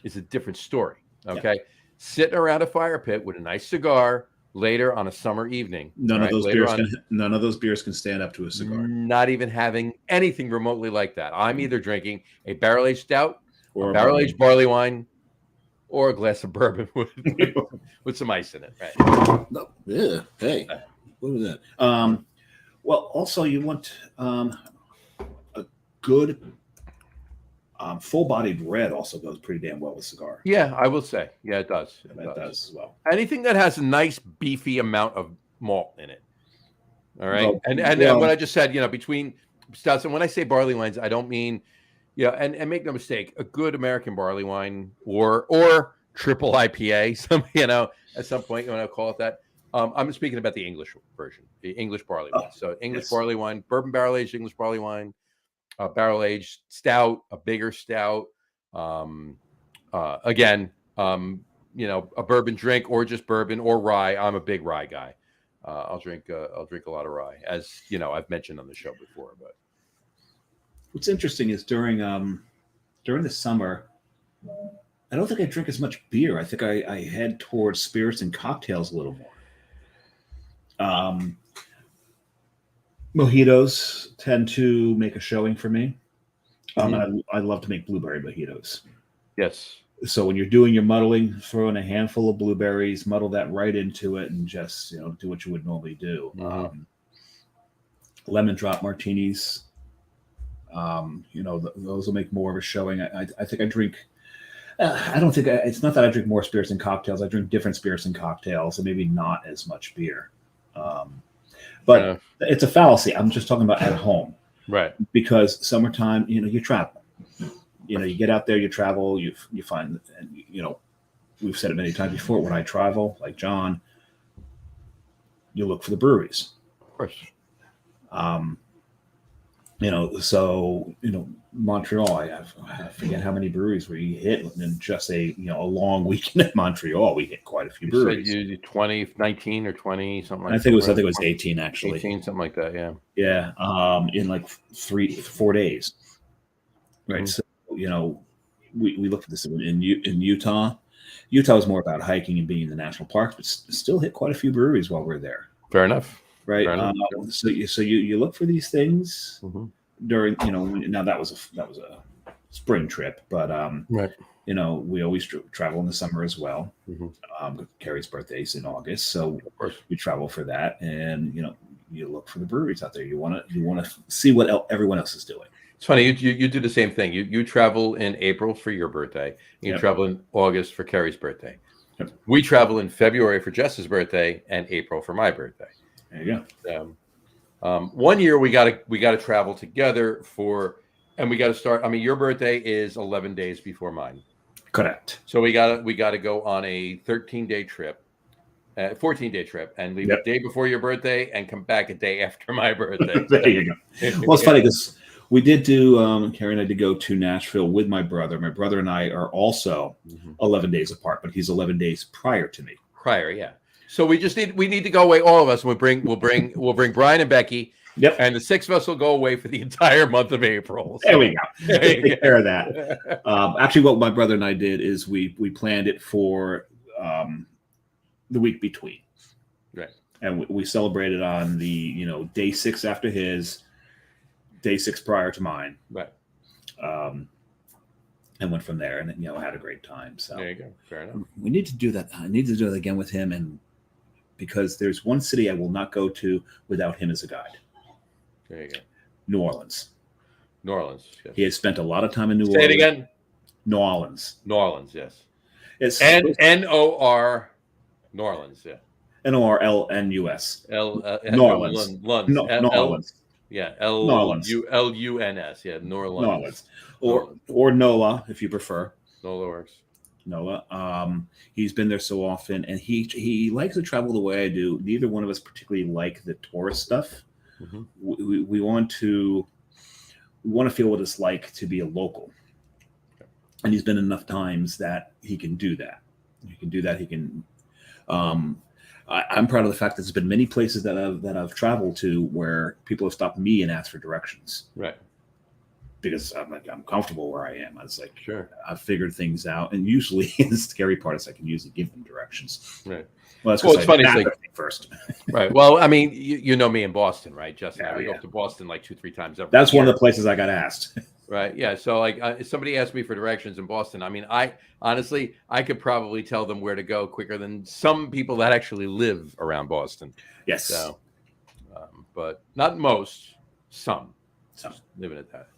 S1: is a different story. Okay. Yeah. Sitting around a fire pit with a nice cigar later on a summer evening.
S2: None of those beers can stand up to a cigar.
S1: Not even having anything remotely like that. I'm either drinking a barrel-aged stout or a barrel-aged barley wine or a glass of bourbon with some ice in it. Right.
S2: No. Yeah. Hey. What was that? Well, also you want a good full-bodied red also goes pretty damn well with cigar.
S1: Yeah, I will say. Yeah, it does. It
S2: does as well.
S1: Anything that has a nice beefy amount of malt in it. All right. And what I just said, between stouts, and when I say barley wines, I don't mean, and make no mistake, a good American barley wine or triple IPA, at some point you want to call it that. I'm speaking about the English version, the English barley wine. So English barley wine, bourbon barrel-aged English barley wine, barrel-aged stout, a bigger stout. Again, a bourbon drink or just bourbon or rye. I'm a big rye guy. I'll drink a lot of rye, as I've mentioned on the show before. But
S2: what's interesting is during the summer, I don't think I drink as much beer. I think I head towards spirits and cocktails a little more. Mojitos tend to make a showing for me. I love to make blueberry mojitos.
S1: Yes.
S2: So when you're doing your muddling, throw in a handful of blueberries, muddle that right into it, and just do what you would normally do. Lemon drop martinis. Those will make more of a showing. I think I drink. I don't think it's not that I drink more spirits and cocktails. I drink different spirits and cocktails, and maybe not as much beer. But it's a fallacy. I'm just talking about at home,
S1: right?
S2: Because summertime, you travel. You get out there, you travel, you find, and we've said it many times before. When I travel, like John, you look for the breweries.
S1: Of course.
S2: So Montreal. I forget how many breweries we hit in just a long weekend in Montreal. We hit quite a few
S1: You said
S2: breweries.
S1: you 20, 19 or 20, something
S2: I
S1: like
S2: think it was
S1: somewhere
S2: I think it was 18 actually.
S1: 18, something like that. Yeah.
S2: Yeah, in like 3 4 days. Right.
S1: Mhm.
S2: So we looked at this in Utah. Utah was more about hiking and being in the national parks, but still hit quite a few breweries while we are there.
S1: Fair enough.
S2: Right.
S1: Fair enough.
S2: So you look for these things
S1: Hmm.
S2: during now that was a spring trip, but
S1: Right.
S2: we always travel in the summer as well.
S1: Hmm.
S2: Carrie's birthday's in August, so
S1: Of course.
S2: we travel for that, and you look for the breweries out there. You want to see what everyone else is doing.
S1: It's funny. You do the same thing. You travel in April for your birthday. You
S2: Yep.
S1: travel in August for Carrie's birthday.
S2: Yep.
S1: We travel in February for Jess's birthday and April for my birthday.
S2: There you
S1: go. One year we gotta travel together and we gotta start. I mean, your birthday is 11 days before mine,
S2: correct.
S1: so we gotta go on a 13-day trip, 14-day trip, and leave
S2: Yep.
S1: a day before your birthday and come back a day after my birthday.
S2: There you go. Well, it's funny because we did do Carrie and I did go to Nashville with my brother. My brother and I are also 11 days apart, but he's 11 days prior to me.
S1: Prior, yeah. So we need to go away, all of us. We'll bring Brian and Becky.
S2: Yep.
S1: And the 6 of us will go away for the entire month of April.
S2: So. There we go. Take care of that. Actually, what my brother and I did is we planned it for the week between.
S1: Right.
S2: And we celebrated on the day 6 after his, day 6 prior to mine.
S1: Right.
S2: And went from there, and had a great time. So
S1: there you go. Fair enough.
S2: We need to do that. I need to do that again with him, and because there's one city I will not go to without him as a guide.
S1: There you go.
S2: New Orleans.
S1: New Orleans. Yes.
S2: He has spent a lot of time in New
S1: Say
S2: Orleans.
S1: it again.
S2: New Orleans.
S1: New Orleans. Yes.
S2: It's
S1: N-O-R. New Orleans. Yeah.
S2: N-O-R-L-N-U-S.
S1: New
S2: Orleans. New Orleans.
S1: Yeah. L-U-N-S. Yeah. New Orleans.
S2: Or NOLA, if you prefer.
S1: NOLA works.
S2: NOLA. He's been there so often, and he likes to travel the way I do. Neither one of us particularly like the tourist stuff.
S1: Mm-hmm.
S2: We want to feel what it's like to be a local, and he's been enough times that he can do that. He can. I'm proud of the fact that there's been many places that I've traveled to where people have stopped me and asked for directions.
S1: Right.
S2: Because I'm comfortable where I am. I was like,
S1: sure,
S2: I've figured things out, and usually the scary part is I can usually give them directions.
S1: Right.
S2: Well,
S1: it's funny. It's like,
S2: first.
S1: Right. Well, I mean, you know me in Boston, right, Justin?
S2: Yeah,
S1: we go up to Boston like 2-3 times every
S2: That's
S1: year.
S2: one of the places I got asked.
S1: Right. Yeah. So like if somebody asked me for directions in Boston, I mean, I honestly could probably tell them where to go quicker than some people that actually live around Boston.
S2: Yes.
S1: So, but not most. Some. Living at that.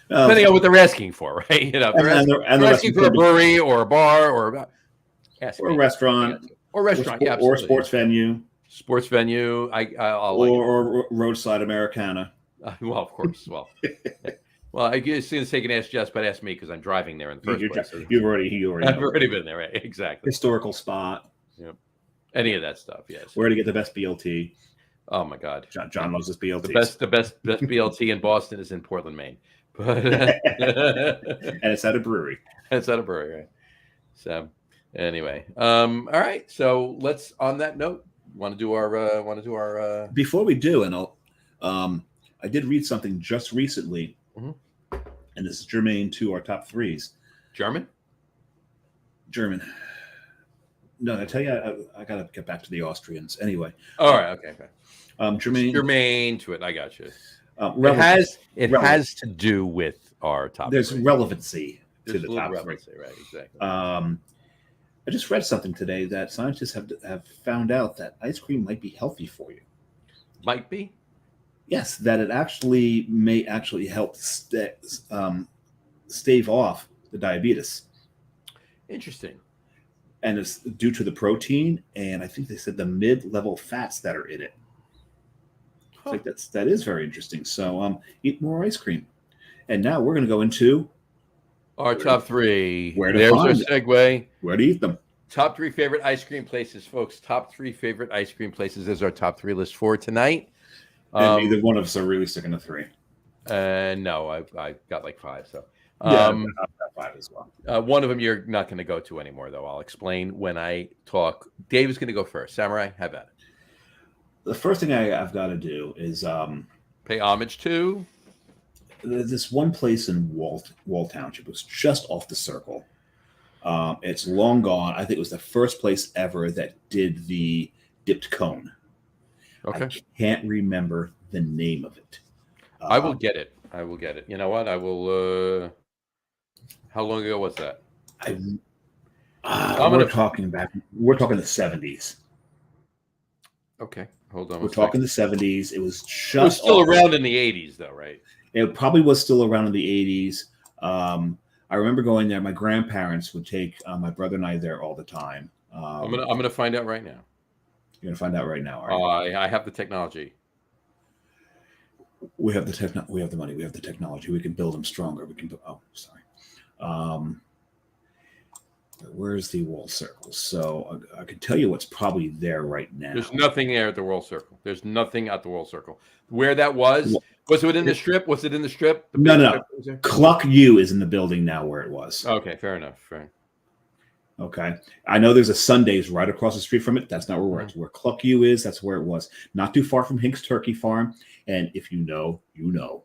S1: Depending on what they're asking for, right? If they're asking for a brewery or a bar or a
S2: restaurant.
S1: Or restaurant, yeah,
S2: or sports venue.
S1: Sports venue. I'll
S2: or roadside Americana.
S1: Well, of course. Well, well, I guess they can ask Jess, but ask me because I'm driving there in the first place.
S2: You've already.
S1: I've already been there, right? Exactly.
S2: Historical spot.
S1: Yep. Any of that stuff, yes.
S2: Where to get the best BLT?
S1: Oh my God,
S2: John loves his BLT.
S1: The best BLT in Boston is in Portland, Maine. But
S2: and it's at a brewery.
S1: It's at a brewery, right? So anyway, all right. So let's. On that note, want to do our.
S2: Before we do, and I did read something just recently, and this is germane to our top threes.
S1: German.
S2: No, I tell you, I got to get back to the Austrians anyway.
S1: All right. Okay.
S2: Germane
S1: to it. I got you. It has to do with our top.
S2: There's
S1: three.
S2: Relevancy to the top three.
S1: Right, exactly.
S2: I just read something today that scientists have found out that ice cream might be healthy for you.
S1: Might be.
S2: Yes, that it may help stave off the diabetes.
S1: Interesting.
S2: And it's due to the protein, and I think they said the mid-level fats that are in it. Huh. Like that is very interesting. So eat more ice cream. And now we're going to go into
S1: our top three.
S2: There's our
S1: segue.
S2: Where to eat them.
S1: Top 3 favorite ice cream places, folks. Top 3 favorite ice cream places is our top 3 list for tonight.
S2: And neither one of us are really sticking to 3.
S1: No, I got like 5. So,
S2: Yeah, I've got 5 as well.
S1: one of them you're not going to go to anymore, though. I'll explain when I talk. Dave is going to go first. Samurai, have at it.
S2: The first thing I've got to do is
S1: Pay homage to.
S2: this one place in Wall Township. It was just off the circle. It's long gone. I think it was the first place ever that did the dipped cone.
S1: Okay.
S2: I can't remember the name of it.
S1: I will get it. I will get it. You know what? I will. How long ago was that?
S2: We're talking the 70s.
S1: Okay, hold on.
S2: We're talking the 70s. It was just. It
S1: was still around in the 80s, though, right?
S2: It probably was still around in the 80s. I remember going there. My grandparents would take my brother and I there all the time.
S1: I'm gonna find out right now.
S2: You're gonna find out right now.
S1: I have the technology.
S2: We have the We have the money. We have the technology. We can build them stronger. We can. Oh, sorry. Where's the Wall Circle? So I can tell you what's probably there right now.
S1: There's nothing there at the Wall Circle. There's nothing at the Wall Circle. Where that was it in the strip? Was it in the strip?
S2: No. Cluck U is in the building now where it was.
S1: Okay, fair enough. Fair.
S2: Okay. I know there's a Sundays right across the street from it. That's not where it was. Where Cluck U is, that's where it was. Not too far from Hink's Turkey Farm. And if you know, you know.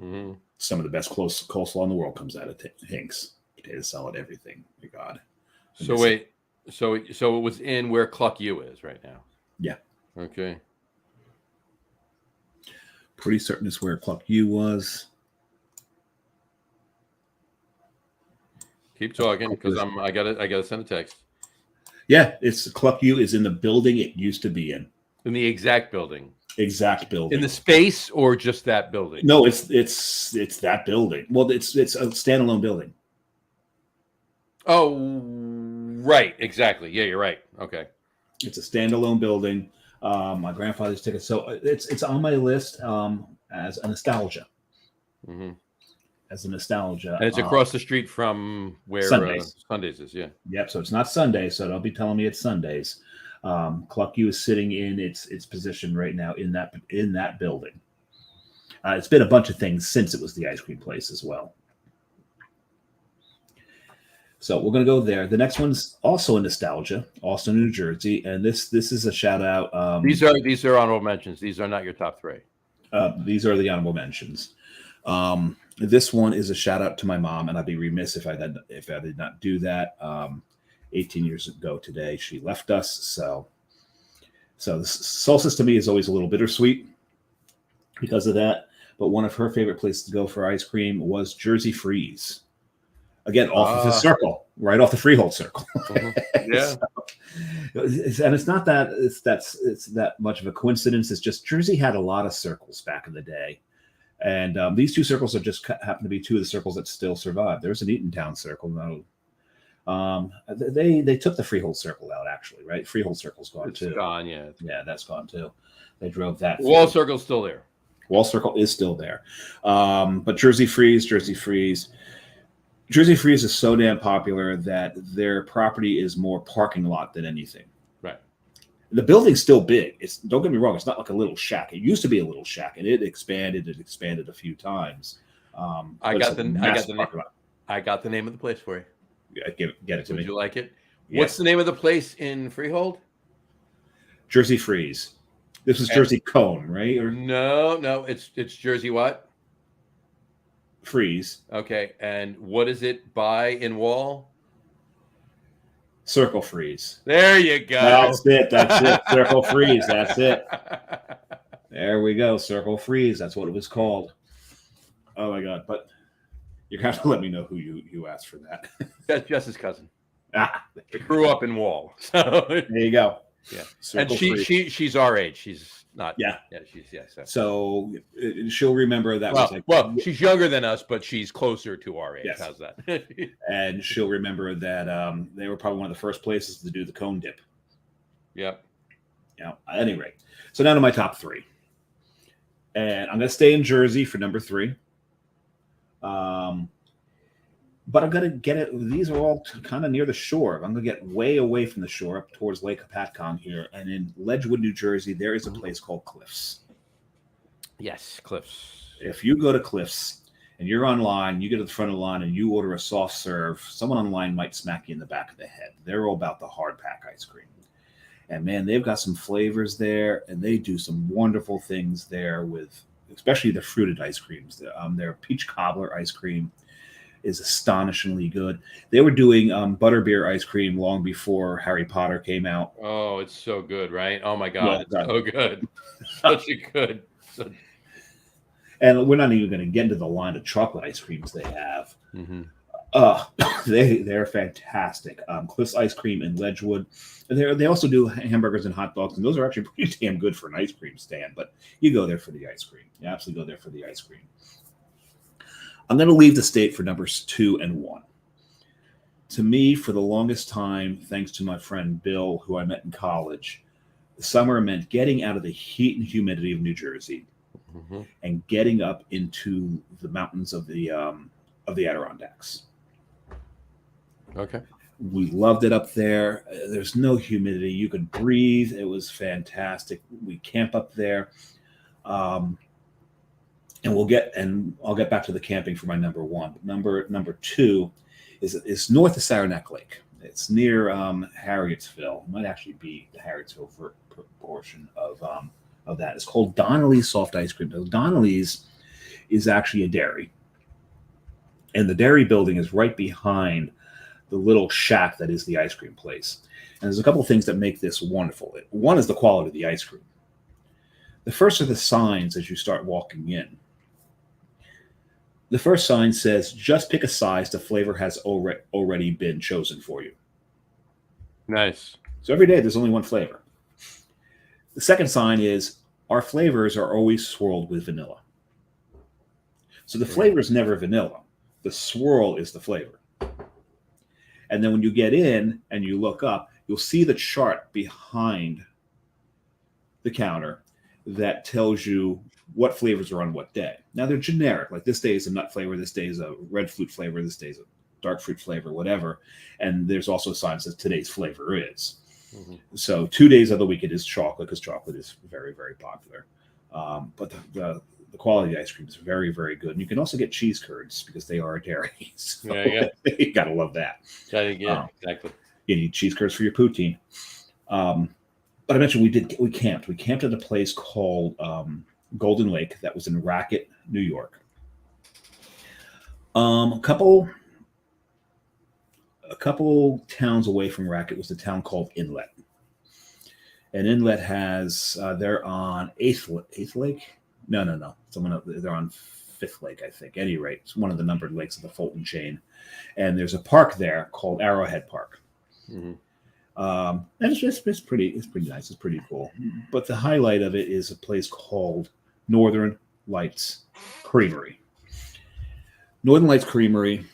S1: Mm-hmm.
S2: Some of the best coleslaw in the world comes out of Hink's. Potato salad, everything. My God.
S1: So wait. So it was in where Cluck U is right now.
S2: Yeah.
S1: Okay.
S2: Pretty certain it's where Cluck U was.
S1: Keep talking because I gotta send a text.
S2: Yeah, it's Cluck U is in the building it used to be in.
S1: In the exact building.
S2: Exact building.
S1: In the space or just that building?
S2: No, it's that building. Well, it's a standalone building.
S1: Oh, right, exactly. Yeah, you're right. Okay.
S2: It's a standalone building. My grandfather's ticket. So it's on my list as a nostalgia.
S1: Mm-hmm.
S2: As a nostalgia.
S1: And it's across the street from where Sundays is, yeah.
S2: Yep, so it's not Sunday, so don't be telling me it's Sundays. Cluck U is sitting in its position right now in that building. It's been a bunch of things since it was the ice cream place as well. So we're going to go there. The next one's also a nostalgia, Austin, New Jersey, and this is a shout out.
S1: These are honorable mentions. These are not your top 3.
S2: These are the honorable mentions. This one is a shout out to my mom, and I'd be remiss if I did not do that. 18 years ago today, she left us. So the solstice to me is always a little bittersweet because of that. But one of her favorite places to go for ice cream was Jersey Freeze. Again, off of the circle, right off the Freehold Circle.
S1: Mm-hmm. Yeah.
S2: And it's not that it's that much of a coincidence. It's just Jersey had a lot of circles back in the day. And these 2 circles are just happen to be 2 of the circles that still survive. There's an Eatontown Circle. No, they took the Freehold Circle out, actually, right? Freehold Circle's gone too.
S1: It's gone, yeah.
S2: Yeah, that's gone too. They drove that.
S1: Wall Circle's still there.
S2: Wall Circle is still there. But Jersey Freeze is so damn popular that their property is more parking lot than anything.
S1: Right.
S2: The building's still big. Don't get me wrong. It's not like a little shack. It used to be a little shack, and it expanded a few times.
S1: I got the name of the place for you.
S2: Yeah, get it to me.
S1: Would you like it? Yeah. What's the name of the place in Freehold?
S2: Jersey Freeze. This was Jersey Cone, right? Or
S1: no, it's Jersey what?
S2: Freeze.
S1: Okay, and what is it by in Wall?
S2: Circle Freeze.
S1: There you go.
S2: That's it. Circle Freeze. That's it. There we go. Circle Freeze. That's what it was called. Oh my God! But you're gonna have to let me know who you asked for that.
S1: That's Jess's cousin. They grew up in Wall. So
S2: there you go.
S1: Yeah,
S2: Circle
S1: and she's our age. She's not.
S2: Yeah,
S1: she's
S2: So she'll remember that
S1: she's younger than us, but she's closer to our age. Yes. How's that?
S2: And she'll remember that they were probably one of the first places to do the cone dip.
S1: Yep.
S2: Yeah. At any rate, so now to my top 3, and I'm going to stay in Jersey for number 3. But I'm going to get it. These are all kind of near the shore. I'm going to get way away from the shore up towards Lake Hopatcong here. And in Ledgewood, New Jersey, there is a place called Cliffs.
S1: Yes, Cliffs.
S2: If you go to Cliff's and you're online, you get to the front of the line and you order a soft serve, someone online might smack you in the back of the head. They're all about the hard pack ice cream. And man, they've got some flavors there, and they do some wonderful things there with, especially the fruited ice creams. Their peach cobbler ice cream is astonishingly good. They were doing butterbeer ice cream long before Harry Potter came out.
S1: Oh, it's so good, right? Oh my
S2: Well
S1: God, it's
S2: done.
S1: so good. Such a good.
S2: And we're not even going to get into the line of chocolate ice creams they have.
S1: Mm-hmm.
S2: They're fantastic. Cliff's ice cream in Ledgewood. They also do hamburgers and hot dogs, and those are actually pretty damn good for an ice cream stand. But you go there for the ice cream. You absolutely go there for the ice cream. I'm going to leave the state for numbers 2 and 1. To me, for the longest time, thanks to my friend Bill, who I met in college, the summer meant getting out of the heat and humidity of New Jersey. Mm-hmm. And getting up into the mountains of the Adirondacks.
S1: Okay.
S2: We loved it up there. There's no humidity. You could breathe. It was fantastic. We camp up there. And I'll get back to the camping for my number 1. Number 2 is north of Saranac Lake. It's near Harrietsville. It might actually be the Harrietsville portion of that. It's called Donnelly's Soft Ice Cream. Donnelly's is actually a dairy. And the dairy building is right behind the little shack that is the ice cream place. And there's a couple of things that make this wonderful. One is the quality of the ice cream. The first are the signs as you start walking in. The first sign says, just pick a size. The flavor has already been chosen for you.
S1: Nice.
S2: So every day there's only one flavor. The second sign is, our flavors are always swirled with vanilla. So the flavor is never vanilla. The swirl is the flavor. And then when you get in and you look up, you'll see the chart behind the counter that tells you what flavors are on what day. Now they're generic. Like this day is a nut flavor, this day is a red fruit flavor, this day is a dark fruit flavor, whatever. And there's also signs that today's flavor is. Mm-hmm. So 2 days of the week it is chocolate, because chocolate is very, very popular. But the quality of the ice cream is very, very good. And you can also get cheese curds because they are a dairy. So you gotta love that.
S1: Exactly.
S2: You need cheese curds for your poutine. But I mentioned we camped. We camped at a place called Golden Lake that was in Racket, New York. A couple towns away from Racket was a town called Inlet. And Inlet has they're on Eighth Lake. No. They're on Fifth Lake, I think. At any rate, it's one of the numbered lakes of the Fulton chain. And there's a park there called Arrowhead Park. Mm-hmm. And it's pretty nice. It's pretty cool. But the highlight of it is a place called Northern Lights Creamery. Northern Lights Creamery.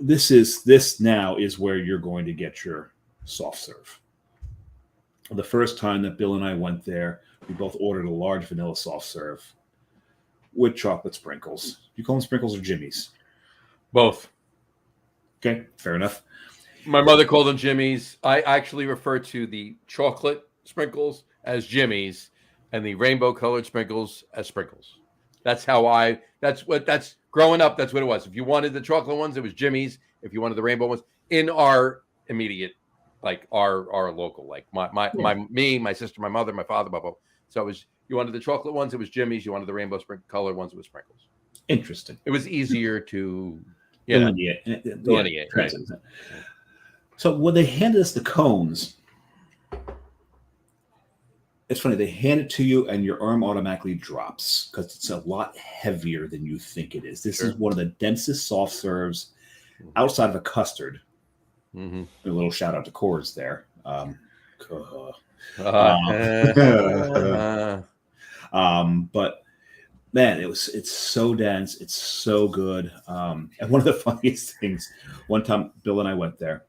S2: This now is where you're going to get your soft serve. The first time that Bill and I went there, we both ordered a large vanilla soft serve with chocolate sprinkles. Do you call them sprinkles or jimmies?
S1: Both.
S2: Okay, fair enough.
S1: My mother called them jimmies. I actually refer to the chocolate sprinkles as jimmies and the rainbow colored sprinkles as sprinkles. That's growing up. That's what it was. If you wanted the chocolate ones, it was jimmies. If you wanted the rainbow ones, in our immediate, like our local, like my sister, my mother, my father, blah, blah. So it was, you wanted the chocolate ones, it was jimmies. You wanted the rainbow colored ones, it was sprinkles.
S2: Interesting.
S1: It was easier to
S2: delineate.
S1: Right.
S2: So when they handed us the cones, it's funny, they hand it to you and your arm automatically drops because it's a lot heavier than you think it is. This is one of the densest soft serves outside of a custard. Mm-hmm. A little shout out to Coors there. But man, it's so dense. It's so good. And one of the funniest things, one time Bill and I went there,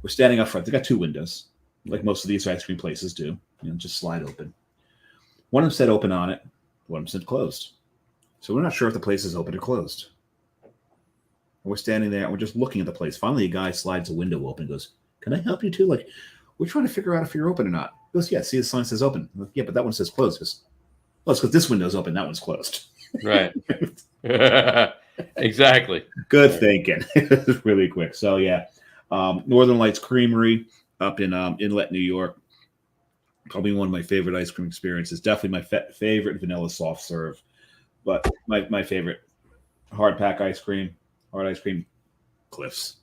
S2: we're standing up front. They got 2 windows, like most of these ice cream places do. Just slide open. One of them said open on it. One of them said closed. So we're not sure if the place is open or closed. And we're standing there and we're just looking at the place. Finally, a guy slides a window open and goes, "Can I help you too? Like, we're trying to figure out if you're open or not." He goes, "Yeah, see the sign says open." Like, "Yeah, but that one says closed." He goes, "Well, it's because this window's open, that one's closed."
S1: Right. Exactly.
S2: Good thinking. It's really quick. So yeah, Northern Lights Creamery up in Inlet, New York. Probably one of my favorite ice cream experiences. Definitely my favorite vanilla soft serve, but my favorite hard pack ice cream, hard ice cream, Cliffs,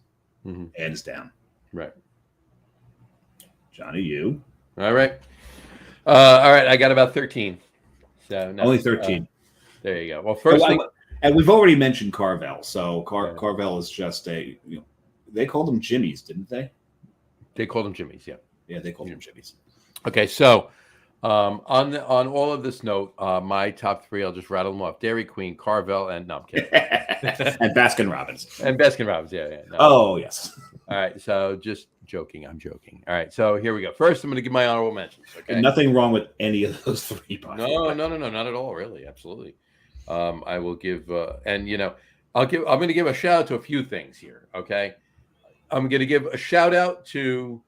S2: hands down.
S1: Right.
S2: Johnny, you.
S1: All right. All right. I got about 13. So no,
S2: Only 13.
S1: There you go. Well, first thing,
S2: and we've already mentioned Carvel. So Carvel is just they called them Jimmy's, didn't they?
S1: They called them Jimmy's. Yeah.
S2: Yeah, they called them Jimmy's.
S1: Okay, so on all of this note, my top three, I'll just rattle them off: Dairy Queen, Carvel, and no, I'm kidding.
S2: And Baskin Robbins.
S1: And Baskin Robbins, yeah. No.
S2: Oh yes.
S1: All right, so just joking. I'm joking. All right, so here we go. First, I'm going to give my honorable mentions. Okay.
S2: And nothing wrong with any of those three.
S1: No, not at all. Really, absolutely. I will give, and I'm going to give a shout out to a few things here. Okay, I'm going to give a shout out to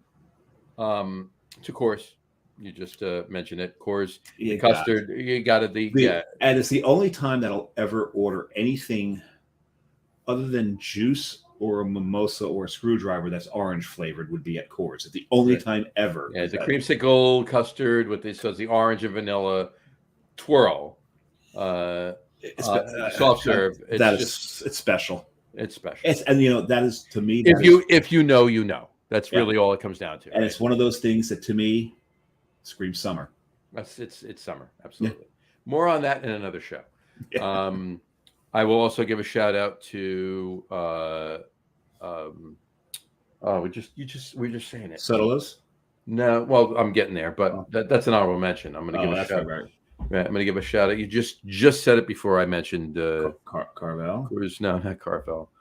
S1: Coors. You just mentioned it, Coors custard. You got it. Yeah,
S2: and it's the only time that I'll ever order anything other than juice or a mimosa or a screwdriver that's orange flavored would be at Coors. It's the only time ever.
S1: Yeah, the creamsicle custard with the orange and vanilla twirl. Soft serve.
S2: It's special.
S1: It's special.
S2: That is to me.
S1: If you know. That's really all it comes down to.
S2: And it's one of those things that to me screams summer.
S1: It's summer, absolutely. Yeah. More on that in another show.
S2: Yeah.
S1: I will also give a shout out to we're just saying it.
S2: Sotolos?
S1: No, well, I'm getting there, but that's an honorable mention. I'm going to give a shout out. Right. I'm going to give a shout out. You just said it before I mentioned
S2: Carvel.
S1: No, not Carvel.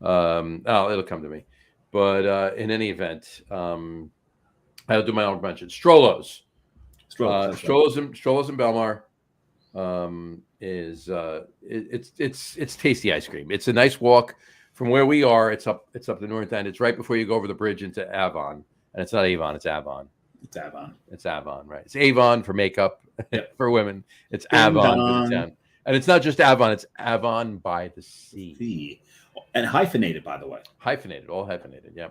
S1: It'll come to me. But in any event, I'll do my honorable mention. Strollo's. Strollo's in Belmar. It's tasty ice cream. It's a nice walk from where we are. It's up the north end. It's right before you go over the bridge into Avon, and it's not Avon. It's Avon. It's Avon, right? It's Avon for makeup for women. It's Avon for the town, and it's not just Avon. It's Avon by the sea.
S2: And hyphenated, by the way.
S1: All hyphenated. Yeah.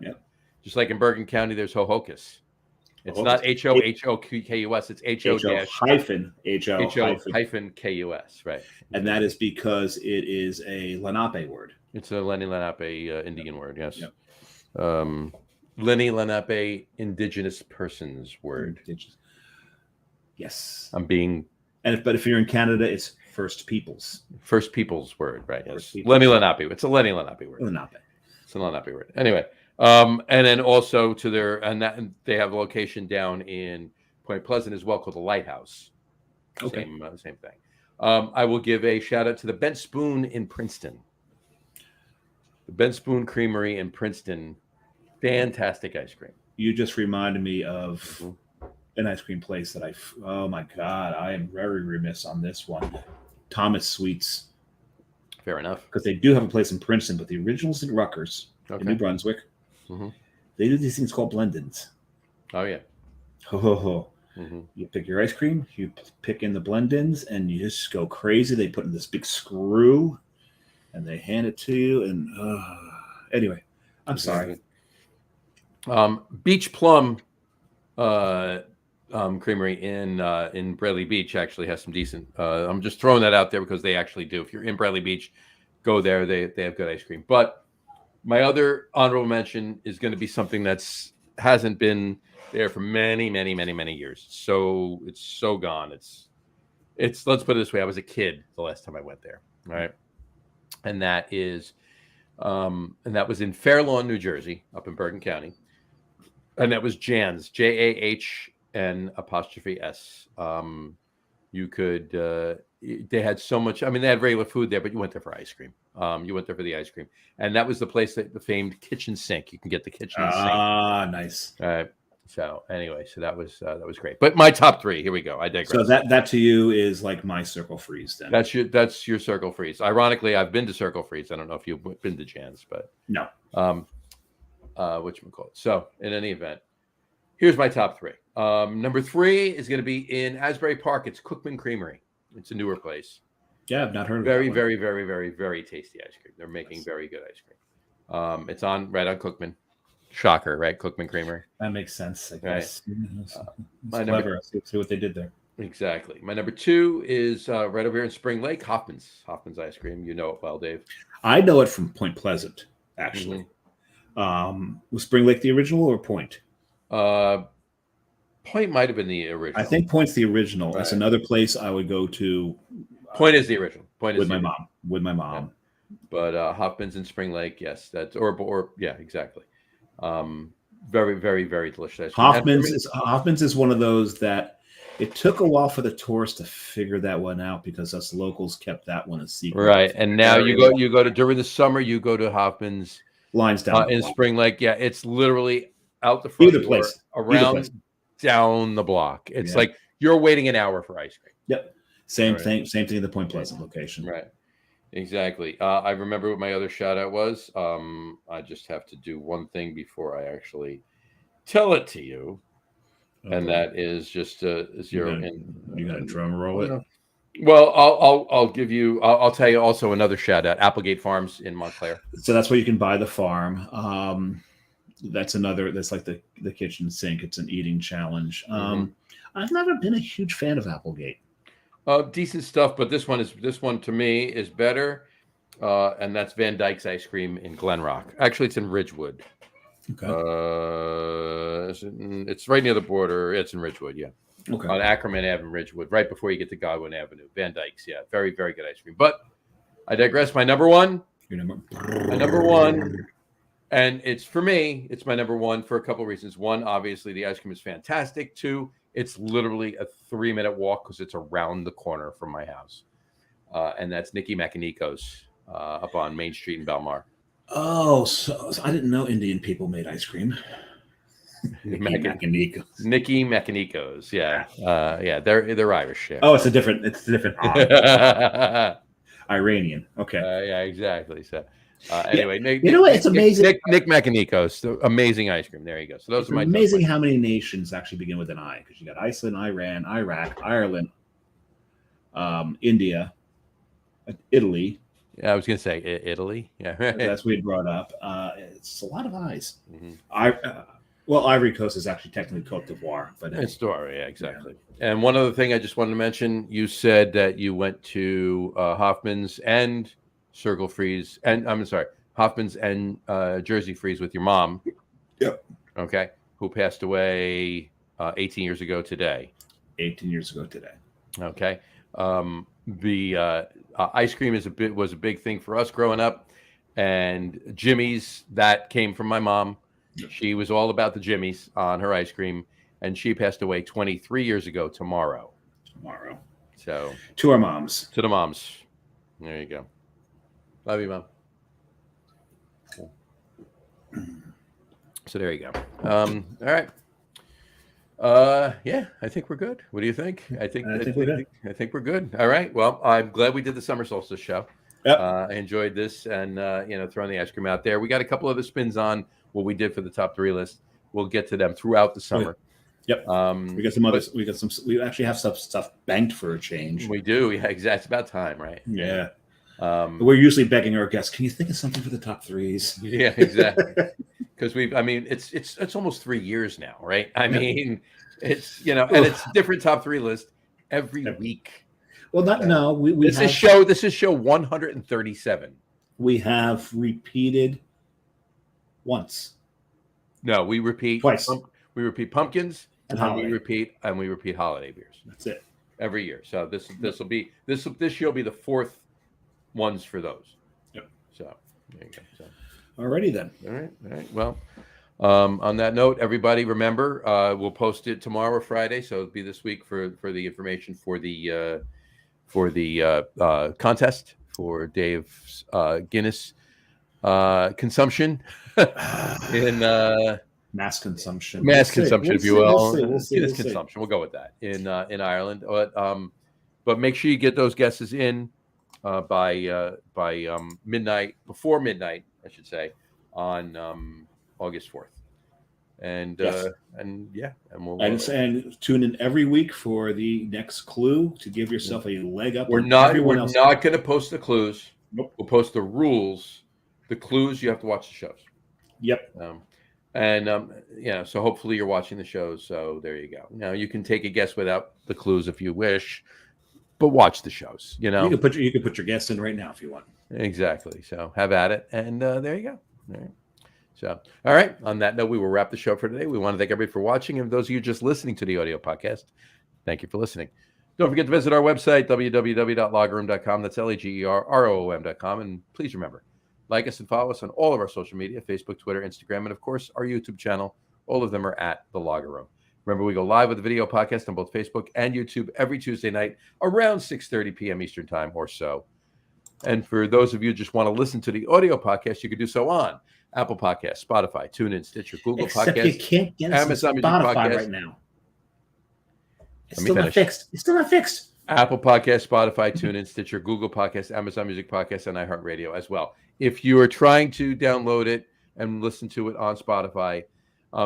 S1: Just like in Bergen County, there's Hohokus. It's not HOHOKUS. It's HO-HO-KUS, right?
S2: And that is because it is a Lenape word.
S1: It's a Lenni Lenape Indian word, yes. Yep. Lenni Lenape indigenous persons word.
S2: Yes.
S1: But
S2: if you're in Canada, it's First Peoples.
S1: First Peoples word, right? Yes. Lenni Lenape. It's a Lenni Lenape word. It's a Lenape word. Anyway. And then also they have a location down in Point Pleasant as well called the Lighthouse.
S2: Okay.
S1: Same thing. I will give a shout out to the Bent Spoon in Princeton. The Bent Spoon Creamery in Princeton. Fantastic ice cream.
S2: You just reminded me of an ice cream place that oh my God, I am very remiss on this one. Thomas Sweets.
S1: Fair enough.
S2: Because they do have a place in Princeton, but the original's in Rutgers, in New Brunswick. Mm-hmm. They do these things called blend-ins.
S1: Oh, yeah.
S2: Mm-hmm. You pick your ice cream, you pick in the blend-ins, and you just go crazy. They put in this big screw, and they hand it to you. And anyway, I'm sorry.
S1: Beach Plum Creamery in Bradley Beach actually has some decent. I'm just throwing that out there because they actually do. If you're in Bradley Beach, go there. They have good ice cream. But my other honorable mention is going to be something hasn't been there for many, many, many, many years. So it's so gone. It's let's put it this way. I was a kid the last time I went there. All right. And that was in Fair Lawn, New Jersey, up in Bergen County. And that was Jan's, JAHN''S. You could, they had so much, they had regular food there, but you went there for ice cream. You went there for the ice cream. And that was the place the famed kitchen sink. You can get the kitchen sink.
S2: Ah, nice.
S1: So anyway, that was great. But my top three, here we go. I digress.
S2: So that to you is like my Circle Freeze then.
S1: That's your Circle Freeze. Ironically, I've been to Circle Freeze. I don't know if you've been to Jan's, but
S2: no.
S1: Whatchamacallit. So in any event, here's my top three. Number 3 is going to be in Asbury Park. It's Cookman Creamery. It's a newer place.
S2: Yeah, I've not heard of that
S1: Very,
S2: one.
S1: very, very, very, very tasty ice cream. They're making very good ice cream. It's on right on Cookman. Shocker, right? Cookman Creamery,
S2: That makes sense, I
S1: right?
S2: guess. It's
S1: My number
S2: clever. See what they did there.
S1: exactly. My number two is right over here in Spring Lake, Hoffman's ice cream. You know it well, Dave.
S2: I know it from Point Pleasant,
S1: Hmm.
S2: actually. Was Spring Lake the original or Point?
S1: Uh, Point might have been the
S2: I
S1: original.
S2: think Point's the original. That's
S1: Right.
S2: another place I would go to
S1: Point is the original. Point is
S2: with
S1: the
S2: my
S1: original.
S2: mom. With my
S1: Yeah.
S2: mom.
S1: But Hoffman's in Spring Lake, yes, that's or yeah, exactly. Very, very, very delicious ice cream. And for me,
S2: Hoffman's is one of those that it took a while for the tourists to figure that one out because us locals kept that one a secret.
S1: right. And now
S2: Very
S1: you go to during the summer, you go to Hoffman's
S2: lines down the
S1: in
S2: block.
S1: Spring Lake. Yeah, it's literally out the front
S2: Either
S1: door,
S2: place. Either
S1: around
S2: place.
S1: down the block. It's
S2: Yeah.
S1: like you're waiting an hour for ice cream.
S2: Yep. Same
S1: Right.
S2: thing. Same thing at the Point Pleasant location.
S1: Right. Exactly. I remember what my other shout out was. I just have to do one thing before I actually tell it to you, and that is just zero in.
S2: You got to drum roll it.
S1: Well, I'll give you. I'll tell you also another shout out. Applegate Farms in Montclair.
S2: So that's where you can buy the farm. That's another. That's like the kitchen sink. It's an eating challenge. I've never been a huge fan of Applegate.
S1: Decent stuff, but this one to me is better, and that's Van Dyke's Ice Cream in Glen Rock. Actually, it's in Ridgewood.
S2: Okay.
S1: It's right near the border. It's in Ridgewood, yeah.
S2: Okay.
S1: On Ackerman Avenue, Ridgewood, right before you get to Godwin Avenue. Van Dyke's, yeah, very, very good ice cream. But I digress. My number one, and it's for me, it's my number one for a couple of reasons. One, obviously, the ice cream is fantastic. Two, it's literally a 3-minute walk because it's around the corner from my house, and that's Nicky Macanico's up on Main Street in Belmar.
S2: Oh, so I didn't know Indian people made ice cream.
S1: Nicky Macanico's, yeah, yeah, they're Irish. Yeah.
S2: Oh, it's a different. Iranian. Okay.
S1: Yeah, exactly. So, anyway,
S2: you know what? It's amazing.
S1: Nick Macanico's amazing ice cream. There you go. So those are my.
S2: Amazing how many nations actually begin with an I, because you got Iceland, Iran, Iraq, Ireland, India, Italy.
S1: Yeah, I was going to say Italy. Yeah,
S2: that's what we brought up. It's a lot of I's.
S1: Mm-hmm.
S2: Well, Ivory Coast is actually technically Cote d'Ivoire, but
S1: it's story. Yeah, exactly. Yeah. And one other thing I just wanted to mention: you said that you went to Hoffman's and Circle Freeze, and I'm sorry, Hoffman's and Jersey Freeze with your mom.
S2: Yep.
S1: Okay. Who passed away 18 years ago today.
S2: 18 years ago today.
S1: Okay. The ice cream was a big thing for us growing up, and Jimmy's that came from my mom. She was all about the Jimmy's on her ice cream, and she passed away 23 years ago tomorrow. So
S2: to our moms.
S1: To the moms. There you go. Love you, Mom. So there you go. All right. Yeah, I think we're good. What do you think? I think we're good. All right. Well, I'm glad we did the Summer Solstice show.
S2: Yep.
S1: I enjoyed this, and throwing the ice cream out there. We got a couple other spins on what we did for the top 3 list. We'll get to them throughout the summer.
S2: Yep. We got some others. We actually have stuff banked for a change.
S1: We do. Yeah, exactly. It's about time, right?
S2: Yeah. We're usually begging our guests, can you think of something for the top 3s?
S1: Yeah, exactly. Because it's almost 3 years now, right? I mean, it's and it's different top 3 list every week.
S2: Well,
S1: this is show 137.
S2: We have repeated once.
S1: No, we repeat
S2: twice.
S1: We repeat pumpkins and we repeat holiday beers.
S2: That's it.
S1: Every year. So this year will be the 4th ones for those.
S2: Yep.
S1: So there you go. So.
S2: Alrighty then.
S1: All right. Well, on that note, everybody remember we'll post it tomorrow or Friday, so it'll be this week for the information for the contest for Dave's Guinness consumption in
S2: mass consumption.
S1: Mass consumption, if you will.
S2: Guinness
S1: consumption. We'll go with that in Ireland. But make sure you get those guesses in by midnight, before midnight, I should say, on August 4th. And
S2: Yes.
S1: and we'll
S2: And tune in every week for the next clue to give yourself a leg up on everyone else.
S1: We're not going to post the clues.
S2: Nope.
S1: We'll post the rules. The clues, you have to watch the shows.
S2: Yep.
S1: So hopefully you're watching the shows. So there you go. Now you can take a guess without the clues if you wish, but watch the shows. You
S2: can put your guess in right now if you want.
S1: Exactly. So have at it, and there you go. All right. So, all right. On that note, we will wrap the show for today. We want to thank everybody for watching, and those of you just listening to the audio podcast, thank you for listening. Don't forget to visit our website, www.loggerroom.com. That's LAGERROOM.com. And please remember, like us and follow us on all of our social media, Facebook, Twitter, Instagram, and of course, our YouTube channel. All of them are at The Logger Room. Remember, we go live with the video podcast on both Facebook and YouTube every Tuesday night around 6:30 p.m. Eastern time or so. And for those of you who just want to listen to the audio podcast, you can do so on Apple Podcasts, Spotify, TuneIn, Stitcher, Google Podcasts.
S2: You can't get
S1: Amazon Music
S2: Spotify
S1: Podcast
S2: right now. It's still not fixed. It's still not fixed.
S1: Apple Podcasts, Spotify, TuneIn, Stitcher, Google Podcasts, Amazon Music Podcasts, and iHeartRadio as well. If you are trying to download it and listen to it on Spotify,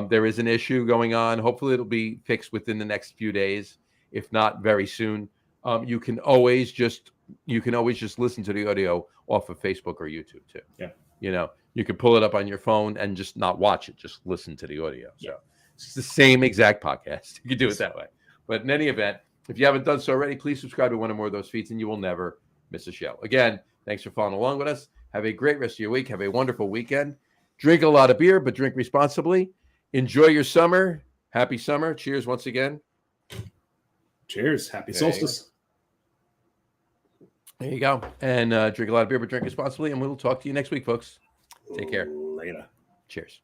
S1: there is an issue going on. Hopefully, it'll be fixed within the next few days, if not very soon. You can always just listen to the audio off of Facebook or YouTube too.
S2: Yeah.
S1: You can pull it up on your phone and just not watch it, just listen to the audio. So it's the same exact podcast. You can do it that way. But in any event, if you haven't done so already, please subscribe to one or more of those feeds and you will never miss a show. Again, thanks for following along with us. Have a great rest of your week. Have a wonderful weekend. Drink a lot of beer, but drink responsibly. Enjoy your summer. Happy summer. Cheers once again.
S2: Cheers. Happy solstice.
S1: There you go. And drink a lot of beer, but drink responsibly. And we'll talk to you next week, folks. Take care.
S2: Later.
S1: Cheers.